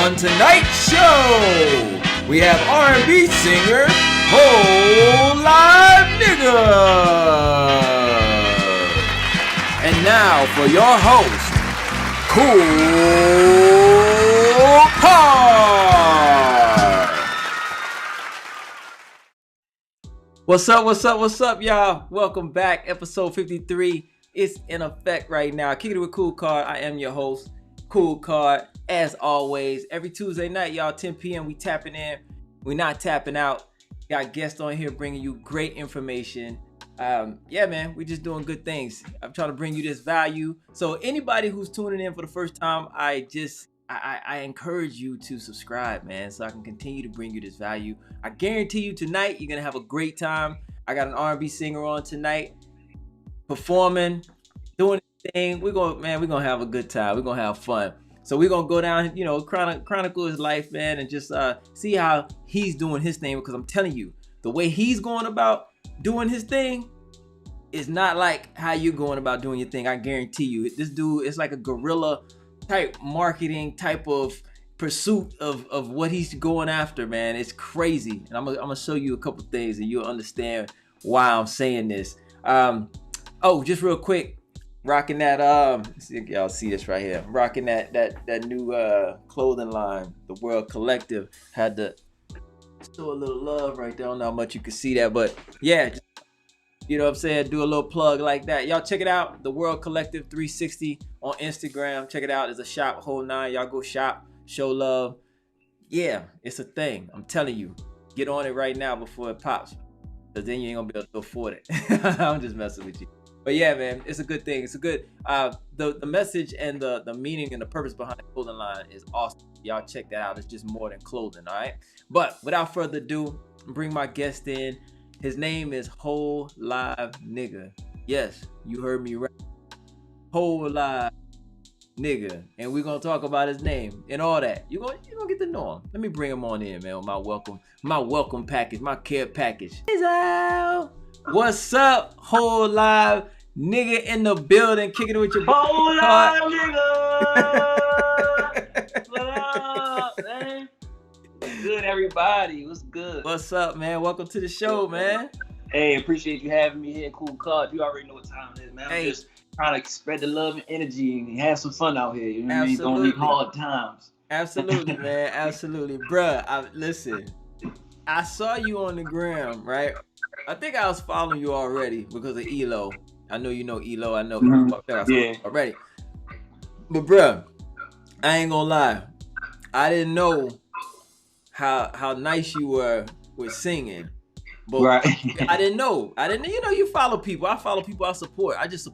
On tonight's show, we have R&B singer WholeLiveNigga. And now for your host, KoolKard. What's up, y'all? Welcome back, episode 53. It's in effect right now. Kicking it with KoolKard. I am your host, KoolKard. As always, every Tuesday night, y'all, 10 p.m., we tapping in. We not tapping out. Got guests on here bringing you great information. Yeah, man, we just doing good things. I'm trying to bring you this value. So anybody who's tuning in for the first time, I encourage you to subscribe, man, so I can continue to bring you this value. I guarantee you tonight, you're going to have a great time. I got an R&B singer on tonight, performing, doing his thing. We're going to have a good time. We're going to have fun. So we're going to go down, chronicle his life, man, and just see how he's doing his thing. Because I'm telling you, the way he's going about doing his thing is not like how you're going about doing your thing. I guarantee you. This dude is like a guerrilla type marketing type of pursuit of what he's going after, man. It's crazy. And I'm gonna show you a couple things and you'll understand why I'm saying this. Just real quick. Rocking that, y'all see this right here. Rocking that new clothing line, the World Collective. Had to show a little love right there. I don't know how much you can see that, but yeah, just, you know what I'm saying? Do a little plug like that. Y'all check it out. The World Collective 360 on Instagram. Check it out. It's a shop, whole nine. Y'all go shop, show love. Yeah, it's a thing. I'm telling you. Get on it right now before it pops. Because then you ain't going to be able to afford it. I'm just messing with you. But yeah, man, it's a good thing. It's a good, the message and the meaning and the purpose behind the clothing line is awesome. Y'all check that out. It's just more than clothing, all right? But without further ado, bring my guest in. His name is WholeLiveNigga. Yes, you heard me right. WholeLiveNigga. And we're going to talk about his name and all that. You're gonna get to know him. Let me bring him on in, man, with my welcome package, my care package. Peace out. What's up, WholeLiveNigga in the building, kicking it with your WholeLiveNigga. What up, man? What's good, everybody? What's good? What's up, man? Welcome to the show, man. Hey, appreciate you having me here, KoolKard. You already know what time it is, man. I'm just trying to spread the love and energy and have some fun out here. You know what I mean? Don't need hard times. Absolutely, man. Absolutely, bruh. Listen, I saw you on the gram, right? I think I was following you already because of ELO. I know you know ELO. I know yeah. already. But bruh, I ain't gonna lie. I didn't know how nice you were with singing. But right. I didn't know. You follow people. I follow people I support. I just,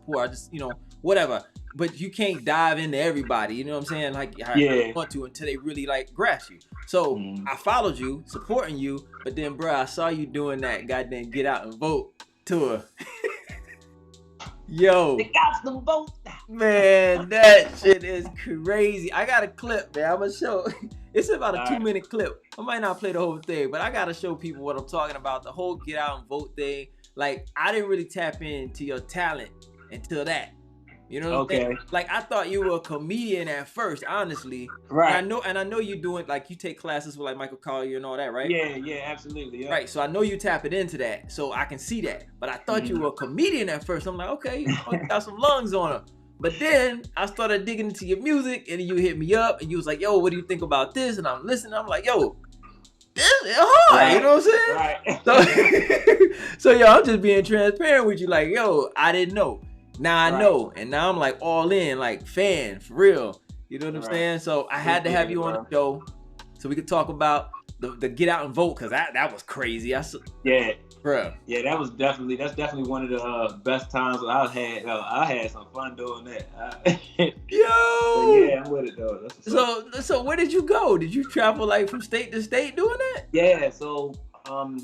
whatever. But you can't dive into everybody, you know what I'm saying? Like I want to until they really like grasp you. So I followed you, supporting you, but then bro, I saw you doing that goddamn Get Out and Vote tour. Yo. They got the vote. Man, that shit is crazy. I got a clip, man. I'm gonna show. It's about a 2-minute clip. I might not play the whole thing, but I gotta show people what I'm talking about. The whole Get Out and Vote thing. Like, I didn't really tap into your talent until that. You know what I'm saying? Like, I thought you were a comedian at first, honestly. Right. And I know you doing, like, you take classes with like Michael Collier and all that, right? Yeah, absolutely. Yeah. Right. So I know you tapping into that, so I can see that. But I thought you were a comedian at first. I'm like, okay, you got some lungs on him. But then I started digging into your music, and then you hit me up, and you was like, yo, what do you think about this? And I'm listening. I'm like, yo, this is hard. Right. You know what I'm saying? Right. So yo, I'm just being transparent with you. Like, yo, I didn't know. Now I know, and now I'm like all in, like fan for real. You know what I'm saying? So I had to have you on the show so we could talk about the Get Out and Vote, because that was crazy. Bro. Yeah, that's definitely one of the best times that I've had. I had some fun doing that. Yo. Yeah, I'm with it though. So where did you go? Did you travel like from state to state doing that? Yeah. So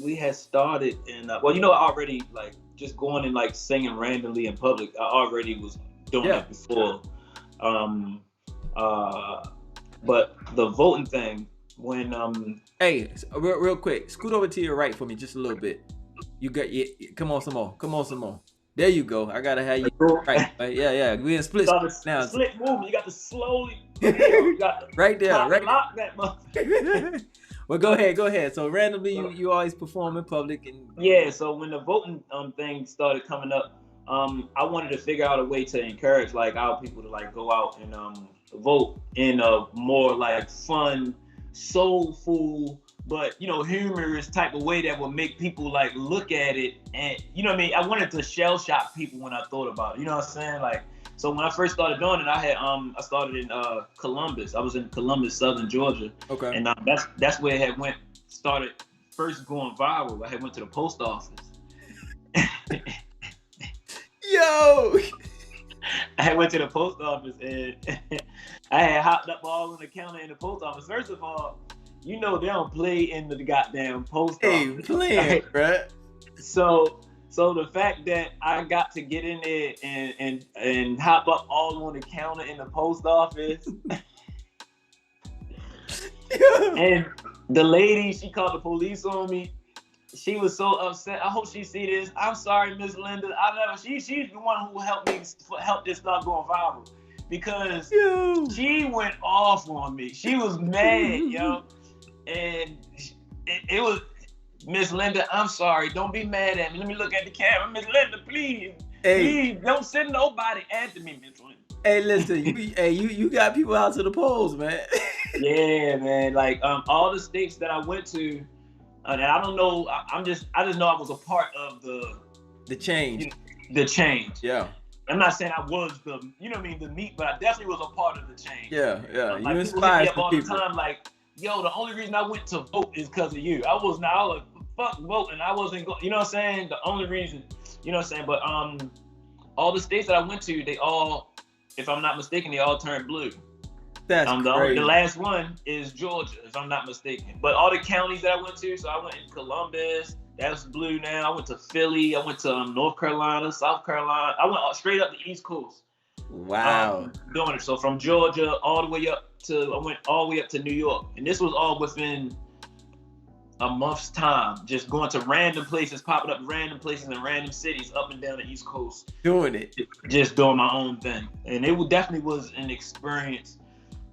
we had started in I already like just going and like singing randomly in public. I already was doing that before. But the voting thing, when hey, real quick, scoot over to your right for me just a little bit. You got come on some more. There you go. I gotta have you right. Yeah. We in split now. The split movement. You got to slowly. You got to right there. Right. Lock that motherfucker. Well, go ahead. So randomly, you always perform in public, and yeah. So when the voting thing started coming up, I wanted to figure out a way to encourage like our people to like go out and vote in a more like fun, soulful, but humorous type of way that would make people like look at it, and you know what I mean. I wanted to shell shock people when I thought about it. You know what I'm saying? Like, so when I first started doing it, I started in Columbus. I was in Columbus, Southern Georgia. Okay. And that's where it had started first going viral. I had went to the post office. Yo. I went to the post office and I had hopped up all on the counter in the post office. First of all, they don't play in the goddamn post office. Playing, right? So the fact that I got to get in there and hop up all on the counter in the post office, and the lady, she called the police on me. She was so upset. I hope she see this. I'm sorry, Miss Linda. She's the one who helped this start going viral, because she went off on me. She was mad, and it was, Miss Linda, I'm sorry. Don't be mad at me. Let me look at the camera. Miss Linda, please. Please don't send nobody after me, Miss Linda. Hey, listen, you got people out to the polls, man. Yeah, man. Like all the states that I went to, and I don't know. I just know I was a part of the change. The change. Yeah. I'm not saying I was the meat, but I definitely was a part of the change. Yeah. Like, you inspired people all the time, like, yo, the only reason I went to vote is because of you. I was like, fuck voting. I wasn't going. You know what I'm saying? The only reason. You know what I'm saying? But all the states that I went to, they all, if I'm not mistaken, they all turned blue. That's crazy. The last one is Georgia, if I'm not mistaken. But all the counties that I went to, so I went in Columbus, that's blue now. I went to Philly, I went to North Carolina, South Carolina. I went straight up the East Coast. Wow. Doing it. So from Georgia I went all the way up to New York. And this was all within a month's time, just going to random places, popping up random places in random cities up and down the East Coast. Doing it. Just doing my own thing. And it definitely was an experience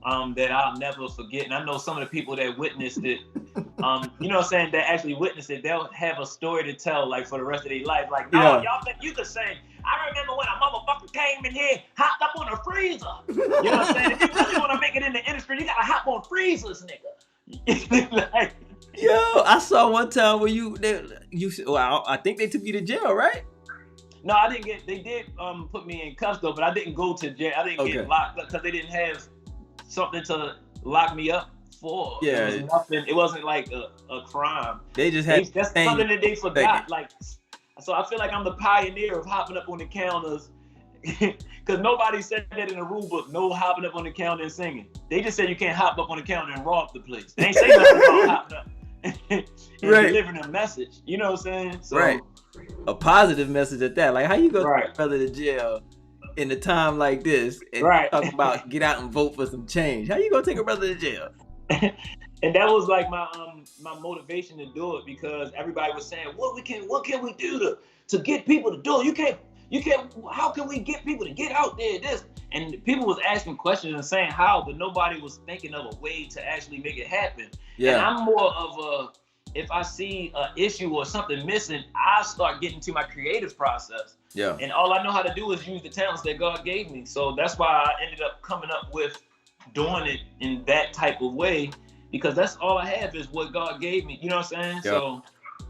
that I'll never forget. And I know some of the people that witnessed it, you know what I'm saying, that actually witnessed it, they'll have a story to tell, like, for the rest of their life. Like, y'all think you could say, I remember when a motherfucker came in here, hopped up on a freezer. You know what I'm saying? If you really want to make it in the industry, you gotta hop on freezers, nigga. Like, yo, I saw one time where I think they took you to jail, right? No, I didn't get. They did put me in cuffs though, but I didn't go to jail. I didn't get locked up because they didn't have something to lock me up for. Yeah, it was nothing. It wasn't like a crime. They just had that's something that they forgot. Like, so I feel like I'm the pioneer of hopping up on the counters, because nobody said that in the rule book. No hopping up on the counter and singing. They just said you can't hop up on the counter and rob the place. They ain't say nothing about hopping up and delivering a message. You know what I'm saying? So, right. A positive message at that. Like, how you go take your brother to jail in a time like this and talk about get out and vote for some change? How you gonna take a brother to jail? And that was like my motivation to do it, because everybody was saying, what can we do to get people to do it? You can't. How can we get people to get out there? And people was asking questions and saying how, but nobody was thinking of a way to actually make it happen. Yeah. And I'm more of if I see an issue or something missing, I start getting to my creative process. Yeah. And all I know how to do is use the talents that God gave me. So that's why I ended up coming up with doing it in that type of way, because that's all I have is what God gave me. You know what I'm saying? Yeah. So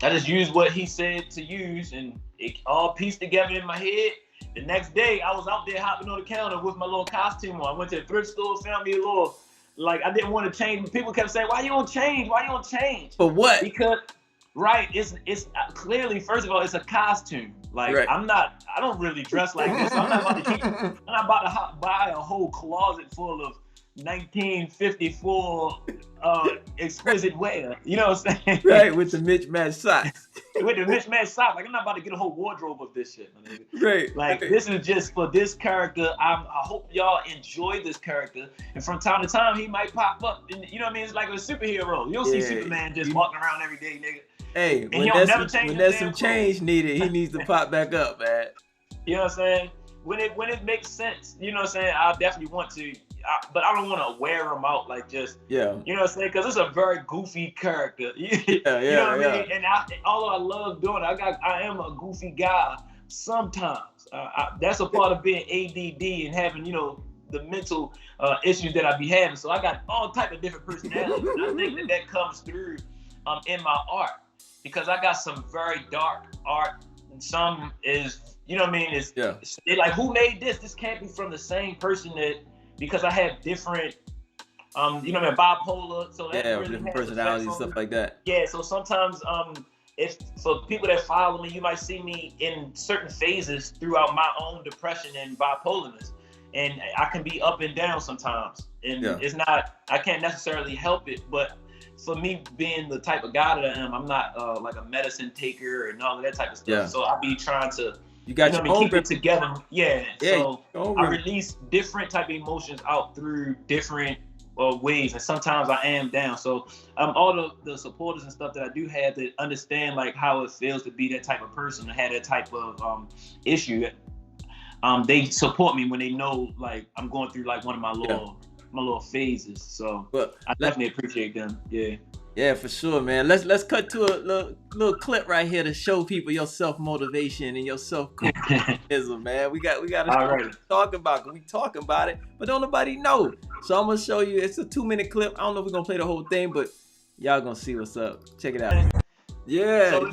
I just used what he said to use, and it all pieced together in my head. The next day, I was out there hopping on the counter with my little costume on. I went to the thrift store, found me a little, like, I didn't want to change. People kept saying, why you don't change? Why you don't change? For what? Because, it's clearly, first of all, it's a costume. Like, I don't really dress like this. I'm not about to buy a whole closet full of 1954 exquisite wear. You know what I'm saying? Right, with the mismatched socks. With the mismatched socks. Like, I'm not about to get a whole wardrobe of this shit, my nigga. Right. Like, this is just for this character. I hope y'all enjoy this character. And from time to time, he might pop up. And, you know what I mean? It's like a superhero. You don't see Superman just walking around every day, nigga. Hey, when there's some change needed, he needs to pop back up, man. You know what I'm saying? When it makes sense, you know what I'm saying? I definitely want to, but I don't want to wear them out like just, you know what I'm saying? Because it's a very goofy character. You know what I mean? And although I love doing it, I am a goofy guy sometimes. That's a part of being ADD and having, you know, the mental issues that I be having. So I got all type of different personalities. And I think that comes through in my art, because I got some very dark art, and some is, you know what I mean? It's like, who made this? This can't be from the same person because I have different, you know what I mean, bipolar. So that really different personalities and stuff like that. Yeah, so sometimes if for people that follow me, you might see me in certain phases throughout my own depression and bipolarness. And I can be up and down sometimes. And it's not, I can't necessarily help it, but for me being the type of guy that I am, I'm not like a medicine taker and all of that type of stuff. So I be trying to keep it together. So I release different type of emotions out through different ways, and sometimes I am down. So all the supporters and stuff that I do have that understand like how it feels to be that type of person, to have that type of issue, they support me when they know like I'm going through like one of my little phases. So I definitely appreciate them. Yeah, for sure, man. Let's cut to a little clip right here to show people your self-motivation and your self-criticism, man. We got to talk about it. We talking about it, but don't nobody know. So I'm gonna show you. It's a 2-minute clip. I don't know if we're gonna play the whole thing, but y'all gonna see what's up. Check it out. Yeah. So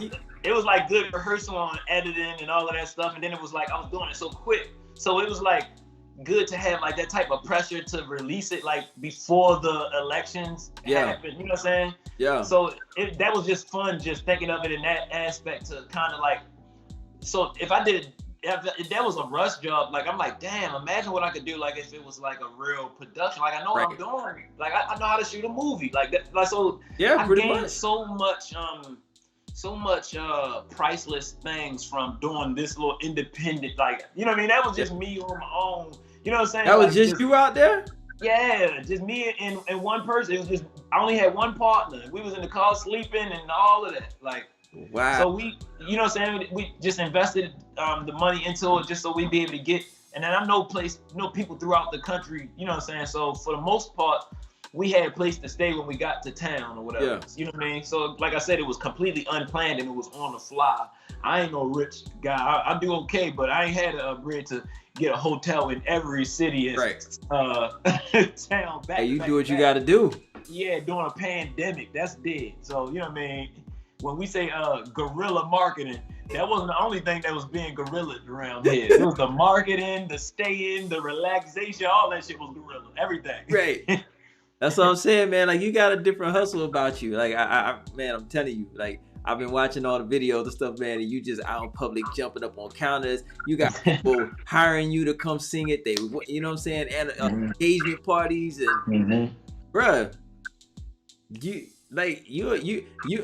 it was like good rehearsal on editing and all of that stuff, and then it was like I was doing it so quick. So it was like good to have like that type of pressure to release it like before the elections happen. You know what I'm saying? Yeah. So that was just fun, just thinking of it in that aspect to kind of like. So if that was a rush job, like I'm like, damn, imagine what I could do like if it was like a real production. Like I know what I'm doing. Like I know how to shoot a movie. Like that. Like so. Yeah, I gained so much priceless things from doing this little independent, like, you know what I mean? That was just me on my own. You know what I'm saying? That was like, just you out there? Yeah, just me and one person. It was just, I only had one partner. We was in the car sleeping and all of that. Like, wow. So we, you know what I'm saying? We just invested the money into it just so we'd be able to get, and then I know people throughout the country, you know what I'm saying? So for the most part, we had a place to stay when we got to town or whatever. Yeah. You know what I mean? So like I said, it was completely unplanned and it was on the fly. I ain't no rich guy. I do okay, but I ain't had a bread to get a hotel in every city and town back. Hey, you do what you got to do. Yeah, during a pandemic, that's dead. So, you know what I mean? When we say guerrilla marketing, that wasn't the only thing that was being guerrilla around here. It was the marketing, the staying, the relaxation, all that shit was guerrilla. Everything. Right. That's what I'm saying, man. Like, you got a different hustle about you. Like, man, I'm telling you, like, I've been watching all the videos and stuff, man, and you just out in public jumping up on counters. You got people hiring you to come sing it. They, you know what I'm saying, and engagement parties and, bruh, you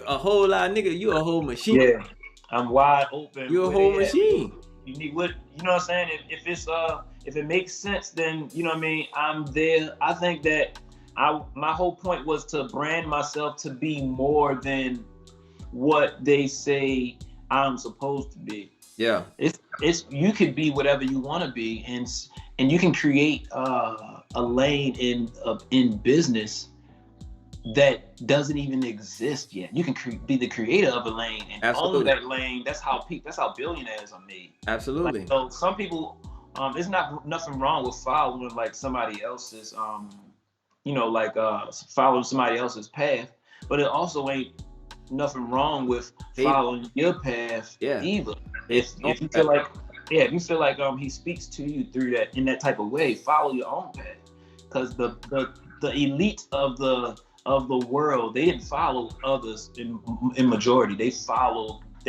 a whole lot of nigga. You a whole machine. Yeah, I'm wide open. You a whole machine. You need what, you know what I'm saying? If it makes sense, then you know what I mean. I'm there. I think that my whole point was to brand myself to be more than what they say I'm supposed to be. Yeah. It's you could be whatever you want to be, and you can create a lane in business that doesn't even exist yet. You can be the creator of a lane and own that lane. That's how billionaires are made. Absolutely. Like, so some people, it's nothing wrong with following like somebody else's, following somebody else's path, but it also ain't nothing wrong with following your path either. If you feel like, if you feel like he speaks to you through that in that type of way, follow your own path. Because the elite of the world, they didn't follow others in majority. They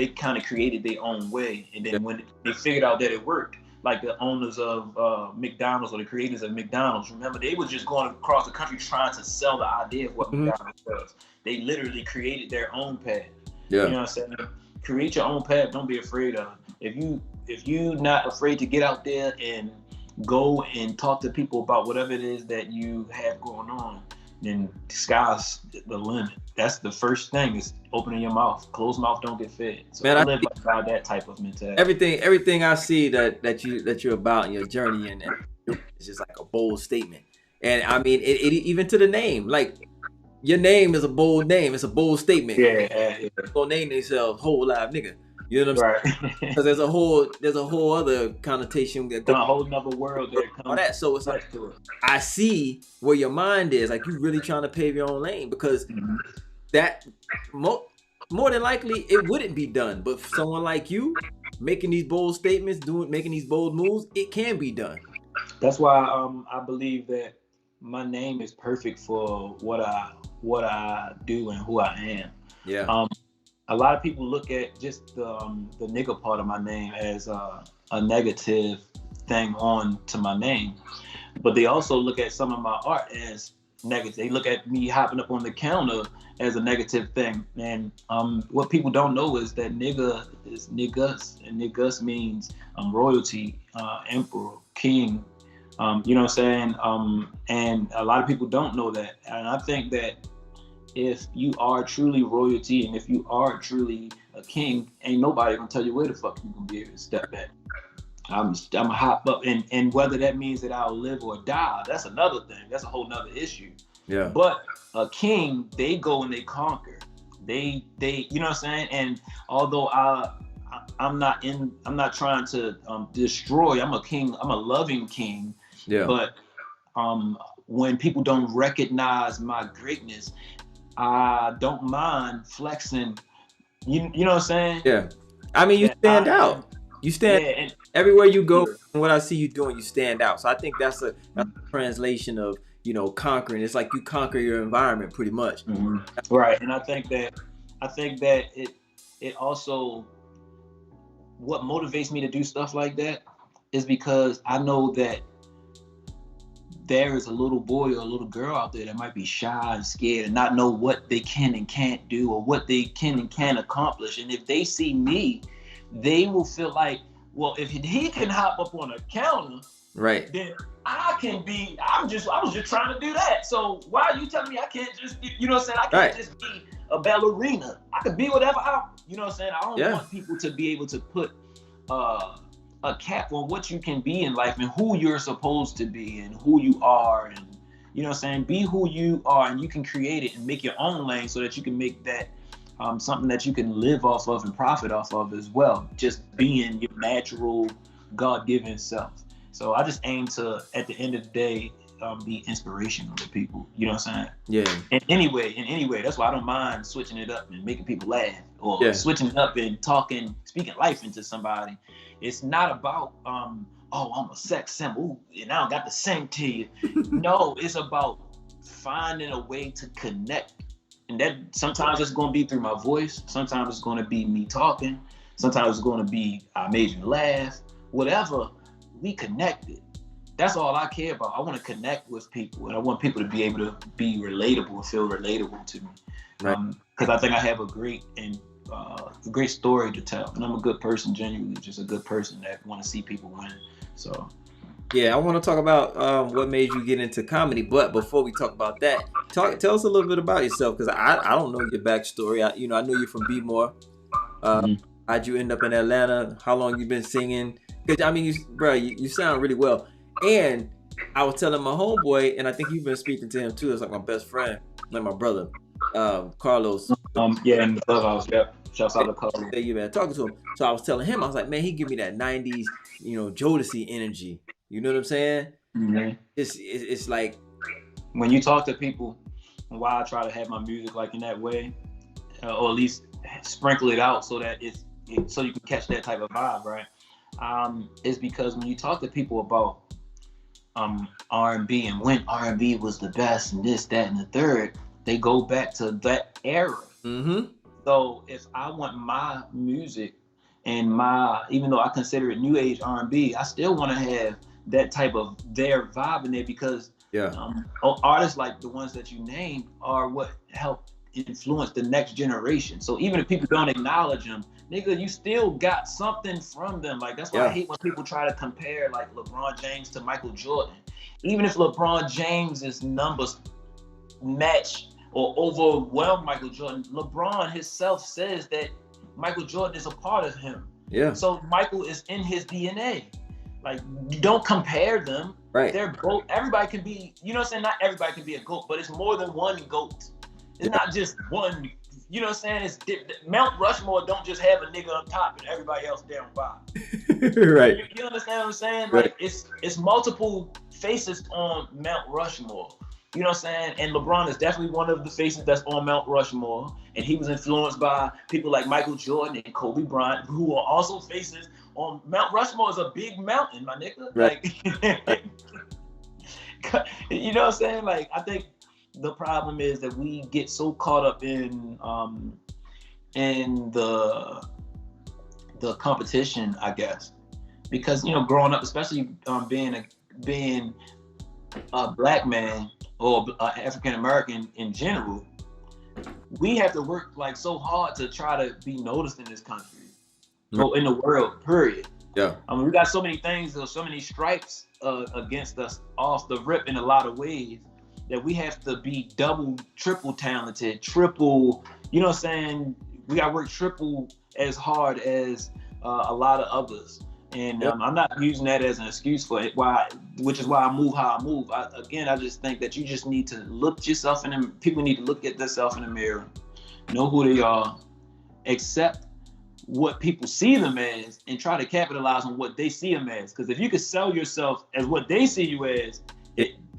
kind of created their own way, and then when they figured out that it worked, like the owners of McDonald's or the creators of McDonald's, remember, they were just going across the country trying to sell the idea of what McDonald's was. They literally created their own path. Yeah. You know what I'm saying? Create your own path. Don't be afraid of it. If you not afraid to get out there and go and talk to people about whatever it is that you have going on, then the sky's the limit. That's the first thing, is opening your mouth. Closed mouth don't get fed. So man, I live by that type of mentality. Everything I see that you're about in your journey, and it's just like a bold statement. And I mean, it even to the name, like your name is a bold name. It's a bold statement. Yeah. People name themselves WholeLiveNigga. You know what I'm saying? Because there's a whole other connotation that goes, a whole nother world that comes. All that. So it's like, I see where your mind is. Like, you really trying to pave your own lane, because that more than likely it wouldn't be done. But for someone like you making these bold statements, making these bold moves, it can be done. That's why I believe that my name is perfect for what I do and who I am. Yeah. A lot of people look at just the nigga part of my name as a negative thing on to my name, but they also look at some of my art as negative. They look at me hopping up on the counter as a negative thing. And what people don't know is that nigga is niggas, and niggas means royalty, emperor, king. You know what I'm saying? And a lot of people don't know that. And I think that if you are truly royalty, and if you are truly a king, ain't nobody gonna tell you where the fuck you gonna be able to step back. I'm hop up, and whether that means that I'll live or die, that's another thing. That's a whole nother issue. Yeah. But a king, they go and they conquer. They you know what I'm saying? And although I'm not trying to destroy. I'm a king. I'm a loving king. Yeah. But when people don't recognize my greatness, I don't mind flexing. You know what I'm saying? Yeah. I mean, you stand out. You stand everywhere you go. And what I see you doing, you stand out. So I think that's a translation of, you know, conquering. It's like you conquer your environment pretty much. Mm-hmm. Right. And I think that it also, what motivates me to do stuff like that is because I know that there is a little boy or a little girl out there that might be shy and scared and not know what they can and can't do, or what they can and can't accomplish. And if they see me, they will feel like, well, if he can hop up on a counter, right, then I can be. I was just trying to do that. So why are you telling me I can't just be, you know what I'm saying? I can't just be a ballerina. I could be whatever you know what I'm saying? I don't want people to be able to put a cap on what you can be in life and who you're supposed to be and who you are, and you know what I'm saying? Be who you are, and you can create it and make your own lane so that you can make that something that you can live off of and profit off of as well. Just being your natural, God-given self. So I just aim to, at the end of the day, be inspirational to people. You know what I'm saying? Yeah. In any way. That's why I don't mind switching it up and making people laugh, or switching it up and speaking life into somebody. It's not about, I'm a sex symbol and I don't got to sing to you. No, it's about finding a way to connect. And that sometimes it's going to be through my voice. Sometimes it's going to be me talking. Sometimes it's going to be I made you laugh. Whatever, we connected. That's all I care about. I want to connect with people, and I want people to be able to be relatable, feel relatable to me. Because I think I have a great story to tell, and I'm a good person, genuinely, just a good person that want to see people win. So. Yeah, I want to talk about what made you get into comedy. But before we talk about that, tell us a little bit about yourself, because I don't know your backstory. I know you're from B-More. How'd you end up in Atlanta? How long you been singing? Because I mean, you sound really well. And I was telling my homeboy, and I think you've been speaking to him too. It's like my best friend, like my brother, Carlos. In the clubhouse. Yep. Shouts out to Carlos. Yeah, you been talking to him. So I was telling him, I was like, man, he give me that '90s, Jodeci energy. You know what I'm saying? Mm-hmm. It's like when you talk to people, why I try to have my music like in that way, or at least sprinkle it out so that so you can catch that type of vibe, right? Is because when you talk to people about R&B and when R&B was the best and this, that, and the third, they go back to that era. Mm-hmm. So if I want my music and even though I consider it new age R&B, I still want to have that type of their vibe in there, because artists like the ones that you named are what help influence the next generation. So even if people don't acknowledge them, nigga, you still got something from them. Like, that's why I hate when people try to compare like LeBron James to Michael Jordan. Even if LeBron James's numbers match or overwhelm Michael Jordan. LeBron himself says that Michael Jordan is a part of him. Yeah. So Michael is in his DNA. Like, you don't compare them. Right. They're both. Everybody can be. You know what I'm saying? Not everybody can be a GOAT, but it's more than one GOAT. It's not just one. You know what I'm saying? It's Mount Rushmore don't just have a nigga up top and everybody else down bottom. Right. You understand what I'm saying? Right. Like, it's multiple faces on Mount Rushmore. You know what I'm saying? And LeBron is definitely one of the faces that's on Mount Rushmore. And he was influenced by people like Michael Jordan and Kobe Bryant, who are also faces on Mount Rushmore. Is a big mountain, my nigga. Right. Like, you know what I'm saying? Like, I think the problem is that we get so caught up in the competition, I guess, because, you know, growing up, especially being a black man or African American in general, we have to work like so hard to try to be noticed in this country, or in the world, period. Yeah. I mean, we got so many things, so many stripes against us off the rip in a lot of ways, that we have to be double, triple talented, triple, you know what I'm saying? We got to work triple as hard as a lot of others. And I'm not using that as an excuse for it, which is why I move how I move. I just think that you just need to look yourself in the, people need to look at themselves in the mirror, know who they are, accept what people see them as, and try to capitalize on what they see them as. Because if you could sell yourself as what they see you as,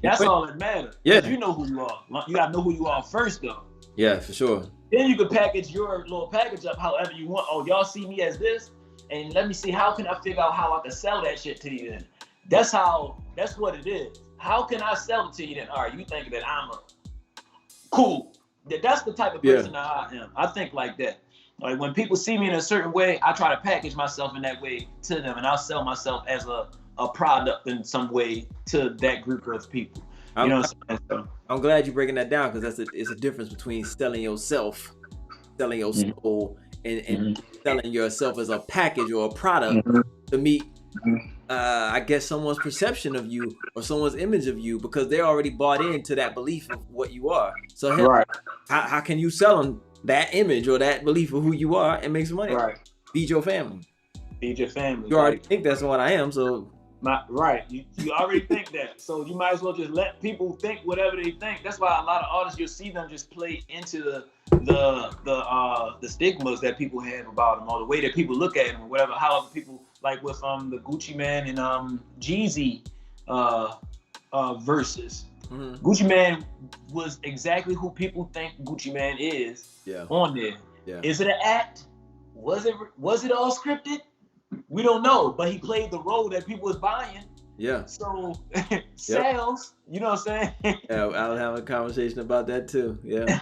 that's all that matters. Yeah. You know who you are. You gotta know who you are first, though. Yeah, for sure. Then you can package your little package up however you want. Oh, y'all see me as this, and let me see, how can I figure out how I can sell that shit to you then? That's what it is. How can I sell it to you then? All right, you think that I'm cool. That's the type of person that I am. I think like that. Like, when people see me in a certain way, I try to package myself in that way to them, and I'll sell myself as a product in some way to that group of people. You know what I'm saying? So, I'm glad you're breaking that down, because it's a difference between selling yourself, selling your soul, and selling yourself as a package or a product to meet, I guess, someone's perception of you or someone's image of you, because they're already bought into that belief of what you are. So how can you sell them that image or that belief of who you are and make some money? Right. Feed your family. Feed your family. You already think that's what I am, so. You already think that, so you might as well just let people think whatever they think. That's why a lot of artists, you'll see them just play into the stigmas that people have about them, or the way that people look at them, or whatever. However, people, like with the Gucci Man and Jeezy verses. Gucci Man was exactly who people think Gucci Man is on there. Yeah. Is it an act? Was it all scripted? We don't know, but he played the role that people was buying. Yeah. So sales, you know what I'm saying? Yeah, I was having a conversation about that too. Yeah.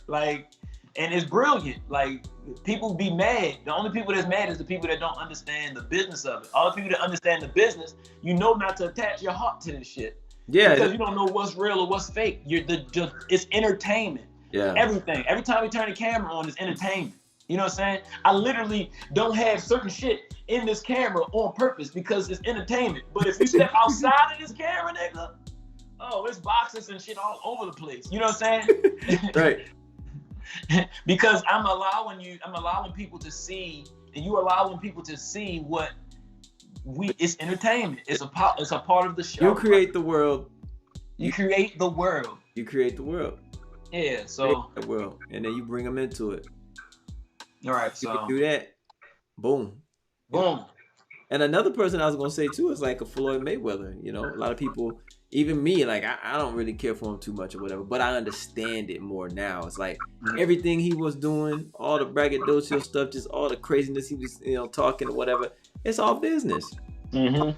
Like, and it's brilliant. Like, people be mad. The only people that's mad is the people that don't understand the business of it. All the people that understand the business, you know not to attach your heart to this shit. Yeah. Because you don't know what's real or what's fake. It's entertainment. Yeah. Everything. Every time we turn the camera on, it's entertainment. You know what I'm saying? I literally don't have certain shit in this camera on purpose because it's entertainment. But if you step outside of this camera, nigga, oh, it's boxes and shit all over the place. You know what I'm saying? Right. Because I'm allowing people to see, and you allowing people to see what it's entertainment. It's a part of the show. You create the world. You create the world. You create the world. Yeah, so the world, and then you bring them into it. All right, so you can do that. Boom. Boom. And another person I was gonna say too is like a Floyd Mayweather. You know, a lot of people, even me, like I don't really care for him too much or whatever, but I understand it more now. It's like everything he was doing, all the braggadocio stuff, just all the craziness he was, talking or whatever. It's all business.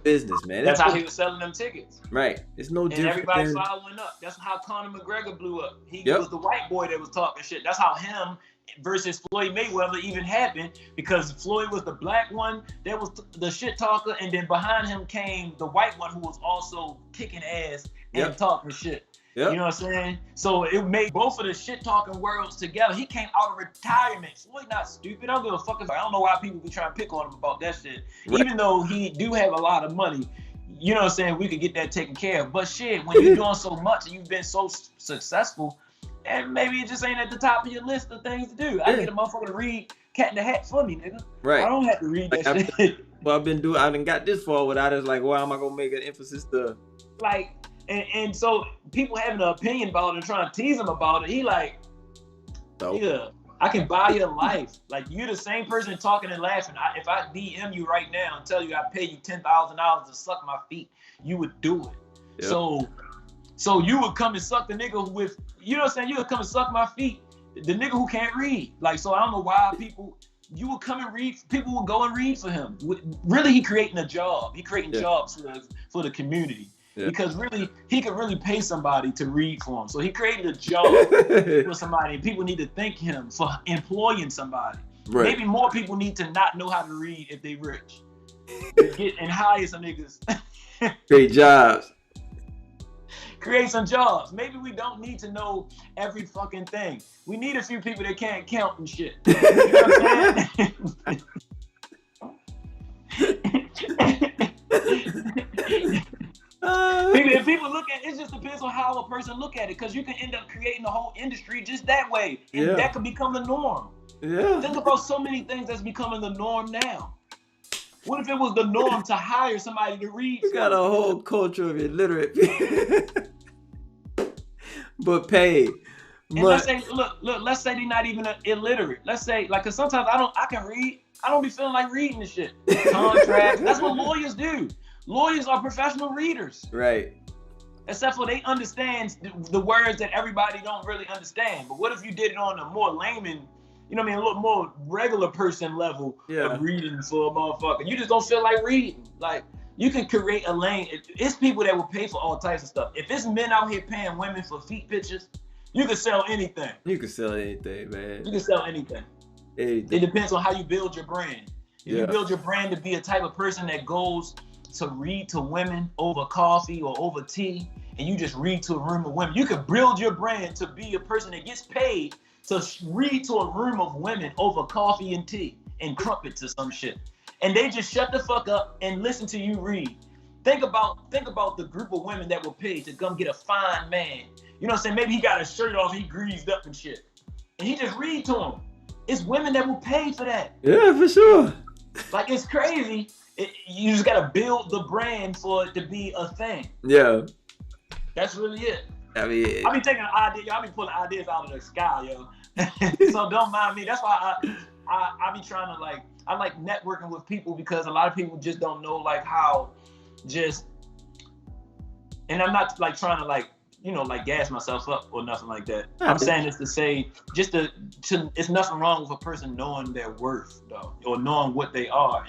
Business, man. That's how he was selling them tickets. Right. It's no different. And everybody following up. That's how Conor McGregor blew up. He was the white boy that was talking shit. That's how him versus Floyd Mayweather even happened, because Floyd was the black one that was the shit talker, and then behind him came the white one who was also kicking ass and talking shit. Yep. You know what I'm saying? So it made both of the shit talking worlds together. He came out of retirement. Floyd not stupid. I don't give a fuck. I don't know why people be trying to pick on him about that shit. Right. Even though he do have a lot of money, you know what I'm saying, we could get that taken care of. But shit, when you're doing so much and you've been so successful, and maybe it just ain't at the top of your list of things to do. I get a motherfucker to read Cat in the Hat for me, nigga. Right. I don't have to read that shit. Well, I done got this far without it. Like, why am I gonna make an emphasis to like, and so people having an opinion about it and trying to tease him about it, he like, nigga, I can buy your life. Like, you're the same person talking and laughing. If I DM you right now and tell you I pay you $10,000 to suck my feet, you would do it. Yep. So you would come and suck the nigga with, you know what I'm saying? You would come and suck my feet, the nigga who can't read. Like, so I don't know why you would come and read, people would go and read for him. Really, he creating a job. He creating jobs for the community. Yeah. Because really, he could really pay somebody to read for him. So he created a job for somebody, and people need to thank him for employing somebody. Right. Maybe more people need to not know how to read if they rich. Get and hire some niggas. Great jobs. Create some jobs. Maybe we don't need to know every fucking thing. We need a few people that can't count and shit. You know what I'm saying? If people look at it, just depends on how a person look at it, because you can end up creating a whole industry just that way, and that could become the norm. Yeah. Think about so many things that's becoming the norm now. What if it was the norm to hire somebody to read? You got a whole culture of illiterate people, but paid. And let's say, look, let's say they're not even illiterate. Let's say, like, cause sometimes I can read. I don't be feeling like reading this shit. Contracts. That's what lawyers do. Lawyers are professional readers. Right. Except for they understand the words that everybody don't really understand. But what if you did it on a more layman, you know what I mean, a little more regular person level of reading for a motherfucker? You just don't feel like reading. Like, you can create a lane. It's people that will pay for all types of stuff. If it's men out here paying women for feet pictures, you can sell anything. You can sell anything, man. You can sell anything. It depends on how you build your brand. If you build your brand to be a type of person that goes to read to women over coffee or over tea, and you just read to a room of women, you could build your brand to be a person that gets paid to read to a room of women over coffee and tea and crumpets or some shit. And they just shut the fuck up and listen to you read. Think about the group of women that will pay to come get a fine man. You know what I'm saying? Maybe he got a shirt off, he greased up and shit, and he just read to them. It's women that will pay for that. Yeah, for sure. Like, it's crazy. You just gotta build the brand for it to be a thing. Yeah. That's really it. I mean, I be taking ideas, y'all be pulling ideas out of the sky, yo. So don't mind me. That's why I be trying to, like, I like networking with people, because a lot of people just don't know, like, how just, and I'm not like trying to, like, you know, like, gas myself up or nothing like that. I'm saying this to say, just to it's nothing wrong with a person knowing their worth, though, or knowing what they are.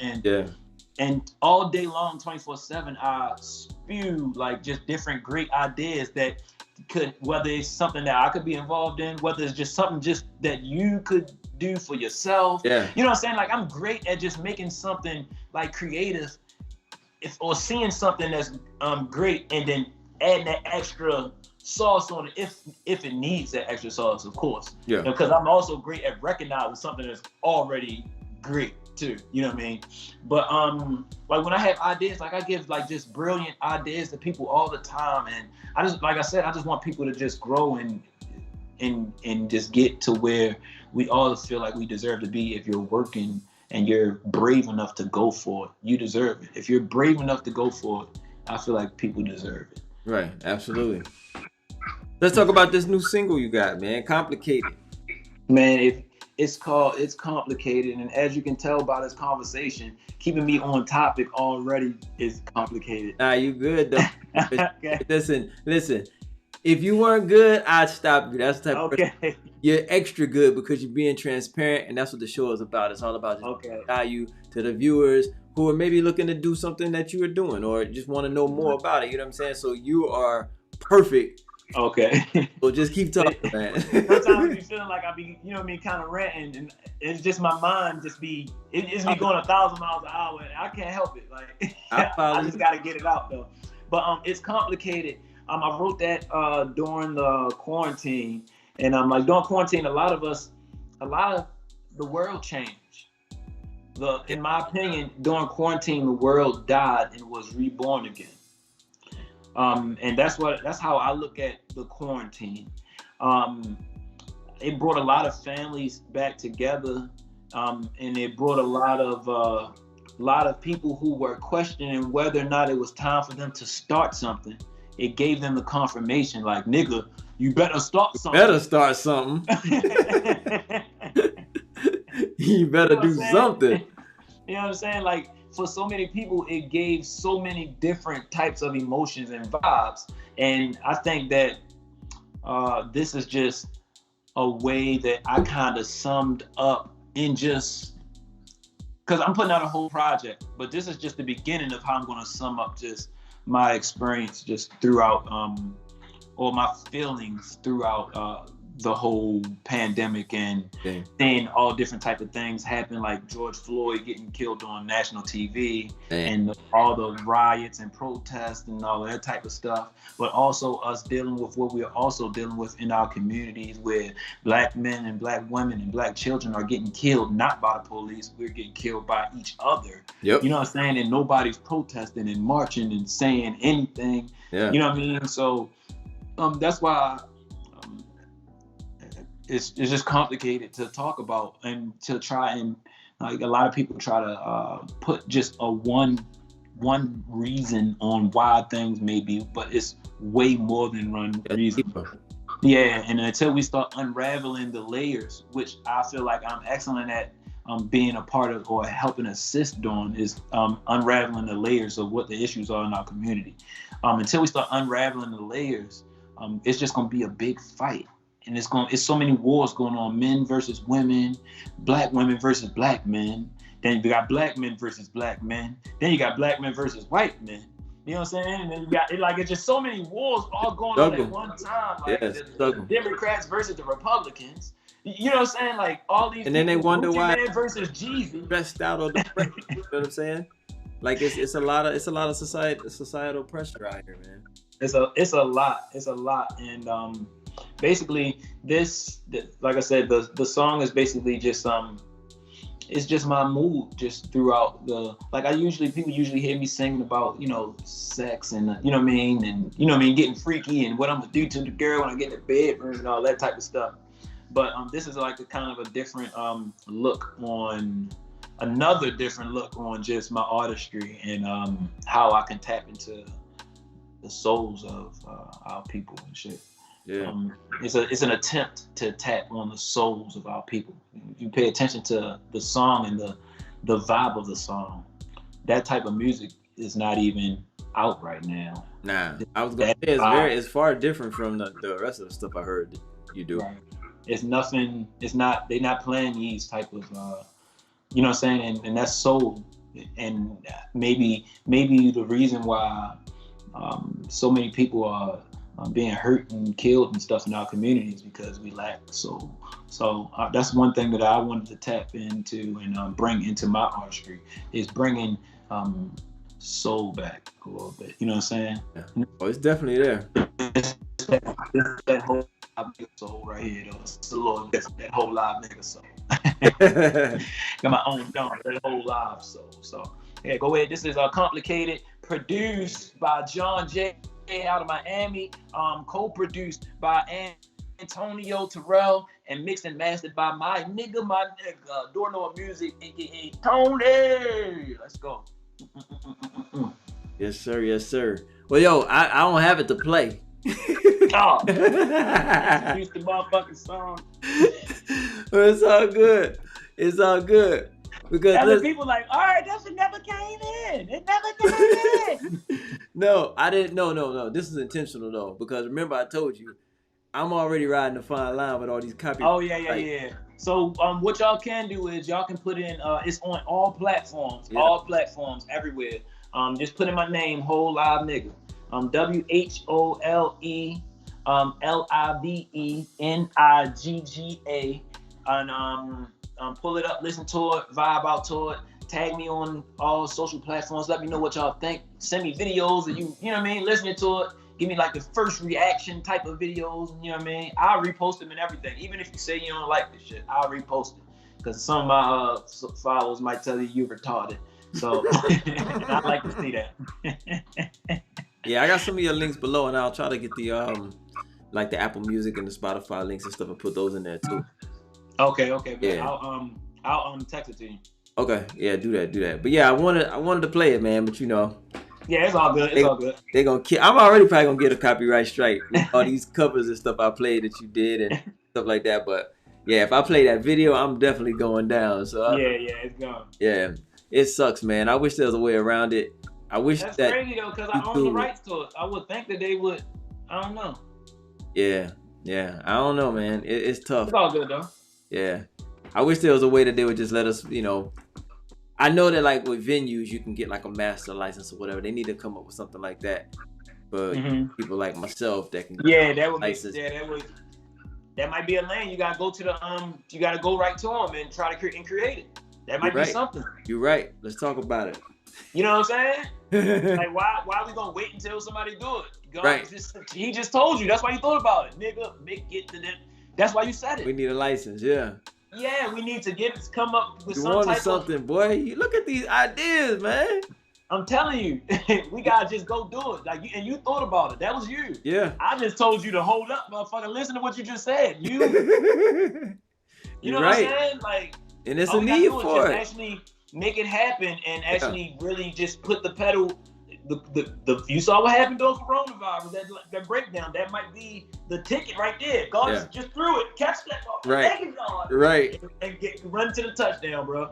And all day long, 24/7, I spew, like, just different great ideas that could, whether it's something that I could be involved in, whether it's just something just that you could do for yourself. Yeah. You know what I'm saying? Like, I'm great at just making something, like, creative, or seeing something that's great, and then adding that extra sauce on it if it needs that extra sauce, of course. Yeah. Because I'm also great at recognizing something that's already great too. You know what I mean? But like, when I have ideas, like, I give, like, just brilliant ideas to people all the time, and I just, like I said, I just want people to just grow and just get to where we all feel like we deserve to be. If you're working and you're brave enough to go for it, you deserve it. If you're brave enough to go for it, I feel like people deserve it. Right, absolutely. Let's talk about this new single you got, man. Complicated. Man, it's complicated, and as you can tell by this conversation, keeping me on topic already is complicated. Nah, you good though. Okay. Listen. If you weren't good, I'd stop you. That's the type of person. You're extra good because you're being transparent, and that's what the show is about. It's all about just value to the viewers who are maybe looking to do something that you are doing, or just want to know more about it. You know what I'm saying? So you are perfect. Okay. So just keep talking, man. Sometimes I be feeling like I be, you know what I mean, kind of ranting, and it's just my mind it's me going 1,000 miles an hour, and I can't help it. Like, I just got to get it out though. But it's complicated. I wrote that during the quarantine, and like, during quarantine, a lot of the world changed. in my opinion, during quarantine, the world died and was reborn again. And that's how I look at the quarantine. It brought a lot of families back together, and it brought a lot of people who were questioning whether or not it was time for them to start something. It gave them the confirmation, like, nigga, you better start something. You better do something. You know what I'm saying? Like, for so many people, it gave so many different types of emotions and vibes. And I think that this is just a way that I kind of summed up in just, because I'm putting out a whole project, but this is just the beginning of how I'm going to sum up just my experience just throughout, or my feelings throughout the whole pandemic, and seeing all different type of things happen, like George Floyd getting killed on national TV, and all the riots and protests and all that type of stuff, but also us dealing with what we are also dealing with in our communities, where Black men and Black women and Black children are getting killed, not by the police, we're getting killed by each other. You know what I'm saying? And nobody's protesting and marching and saying anything. You know what I mean? So that's why it's just complicated to talk about, and to try and, like, a lot of people try to put just a one reason on why things may be, but it's way more than one reason. Yeah, and until we start unraveling the layers, which I feel like I'm excellent at being a part of or helping assist on, is unraveling the layers of what the issues are in our community. Until we start unraveling the layers, it's just gonna be a big fight. And it's so many wars going on: men versus women, Black women versus Black men. Then you got Black men versus Black men. Then you got Black men versus white men. You know what I'm saying? And then you got it's just so many wars all going on at one time. Like the Democrats versus the Republicans. You know what I'm saying? Like all these. And then they wonder why man versus Jeezy. Stressed out or depressed. You know what I'm saying? Like it's a lot of societal pressure out here, man. It's a lot, and basically this, like I said, the song is basically just it's just my mood just throughout the, like, people usually hear me singing about, you know, sex and you know what I mean, and you know what I mean, getting freaky and what I'm gonna do to the girl when I get in the bedroom and all that type of stuff. But this is like a kind of a different another different look on just my artistry, and how I can tap into the souls of our people and shit. It's an attempt to tap on the souls of our people. If you pay attention to the song and the vibe of the song, that type of music is not even out right now. Nah, I was gonna say it's far different from the rest of the stuff I heard you do. Right. It's nothing. They're not playing these type of you know what I'm saying, and that's soul. And maybe the reason why so many people are being hurt and killed and stuff in our communities, because we lack soul. So that's one thing that I wanted to tap into and bring into my artistry, is bringing soul back a little bit. You know what I'm saying? Yeah. Oh, it's definitely there. That whole soul right here, though. It's a little different. That whole live nigga soul. Got my own dome. That whole live soul. So yeah, go ahead. This is Complicated, produced by John J. out of Miami, co-produced by Antonio Terrell, and mixed and mastered by my nigga, Door Music, aka Tony. Let's go. Yes, sir. Well, yo, I don't have it to play. Oh, introduce the motherfucking song. Well, it's all good. Because other people like, all right, that shit never came in. It never came in. No, I didn't. No. This is intentional though, because remember I told you, I'm already riding a fine line with all these copyrights. Oh yeah. So what y'all can do is y'all can put in. It's on all platforms, everywhere. Just put in my name, WholeLiveNigga. WHOLELIVENIGGA, and pull it up, listen to it, vibe out to it. Tag me on all social platforms. Let me know what y'all think. Send me videos of you know what I mean, listening to it. Give me like the first reaction type of videos. You know what I mean? I'll repost them and everything. Even if you say you don't like this shit, I'll repost it. because some of my followers might tell you retarded. So I like to see that. Yeah, I got some of your links below, and I'll try to get the like the Apple Music and the Spotify links and stuff and put those in there too. Okay, man. Yeah. I'll text it to you. Okay, yeah, do that. But yeah, I wanted to play it, man. But you know, yeah, it's all good. They're gonna kill. I'm already probably gonna get a copyright strike with all these covers and stuff I played that you did and stuff like that. But yeah, if I play that video, I'm definitely going down. So yeah, it's gone. Yeah, it sucks, man. I wish there was a way around it. I wish that's that crazy though, because I own the rights to it. I would think that they would. I don't know. Yeah. I don't know, man. It's tough. It's all good though. Yeah, I wish there was a way that they would just let us, you know. I know that like with venues, you can get like a master license or whatever. They need to come up with something like that. But people like myself that can that would license. That might be a lane. You gotta go to the you gotta go right to them and try to create it. That might be something. You're right. Let's talk about it. You know what I'm saying? Like why are we gonna wait until somebody do it? God he just told you. That's why you thought about it, nigga. Make it to them. That's why you said it. We need a license, yeah. Yeah, we need to come up with something, boy. You look at these ideas, man. I'm telling you, we gotta just go do it. Like, you thought about it. That was you. Yeah. I just told you to hold up, motherfucker. Listen to what you just said. You know what I'm saying? Like, and it's a need for it. Actually make it happen and actually really just put the pedal. You saw what happened during coronavirus, that breakdown. That might be the ticket right there. God just threw it, catch that ball, right, and run to the touchdown, bro.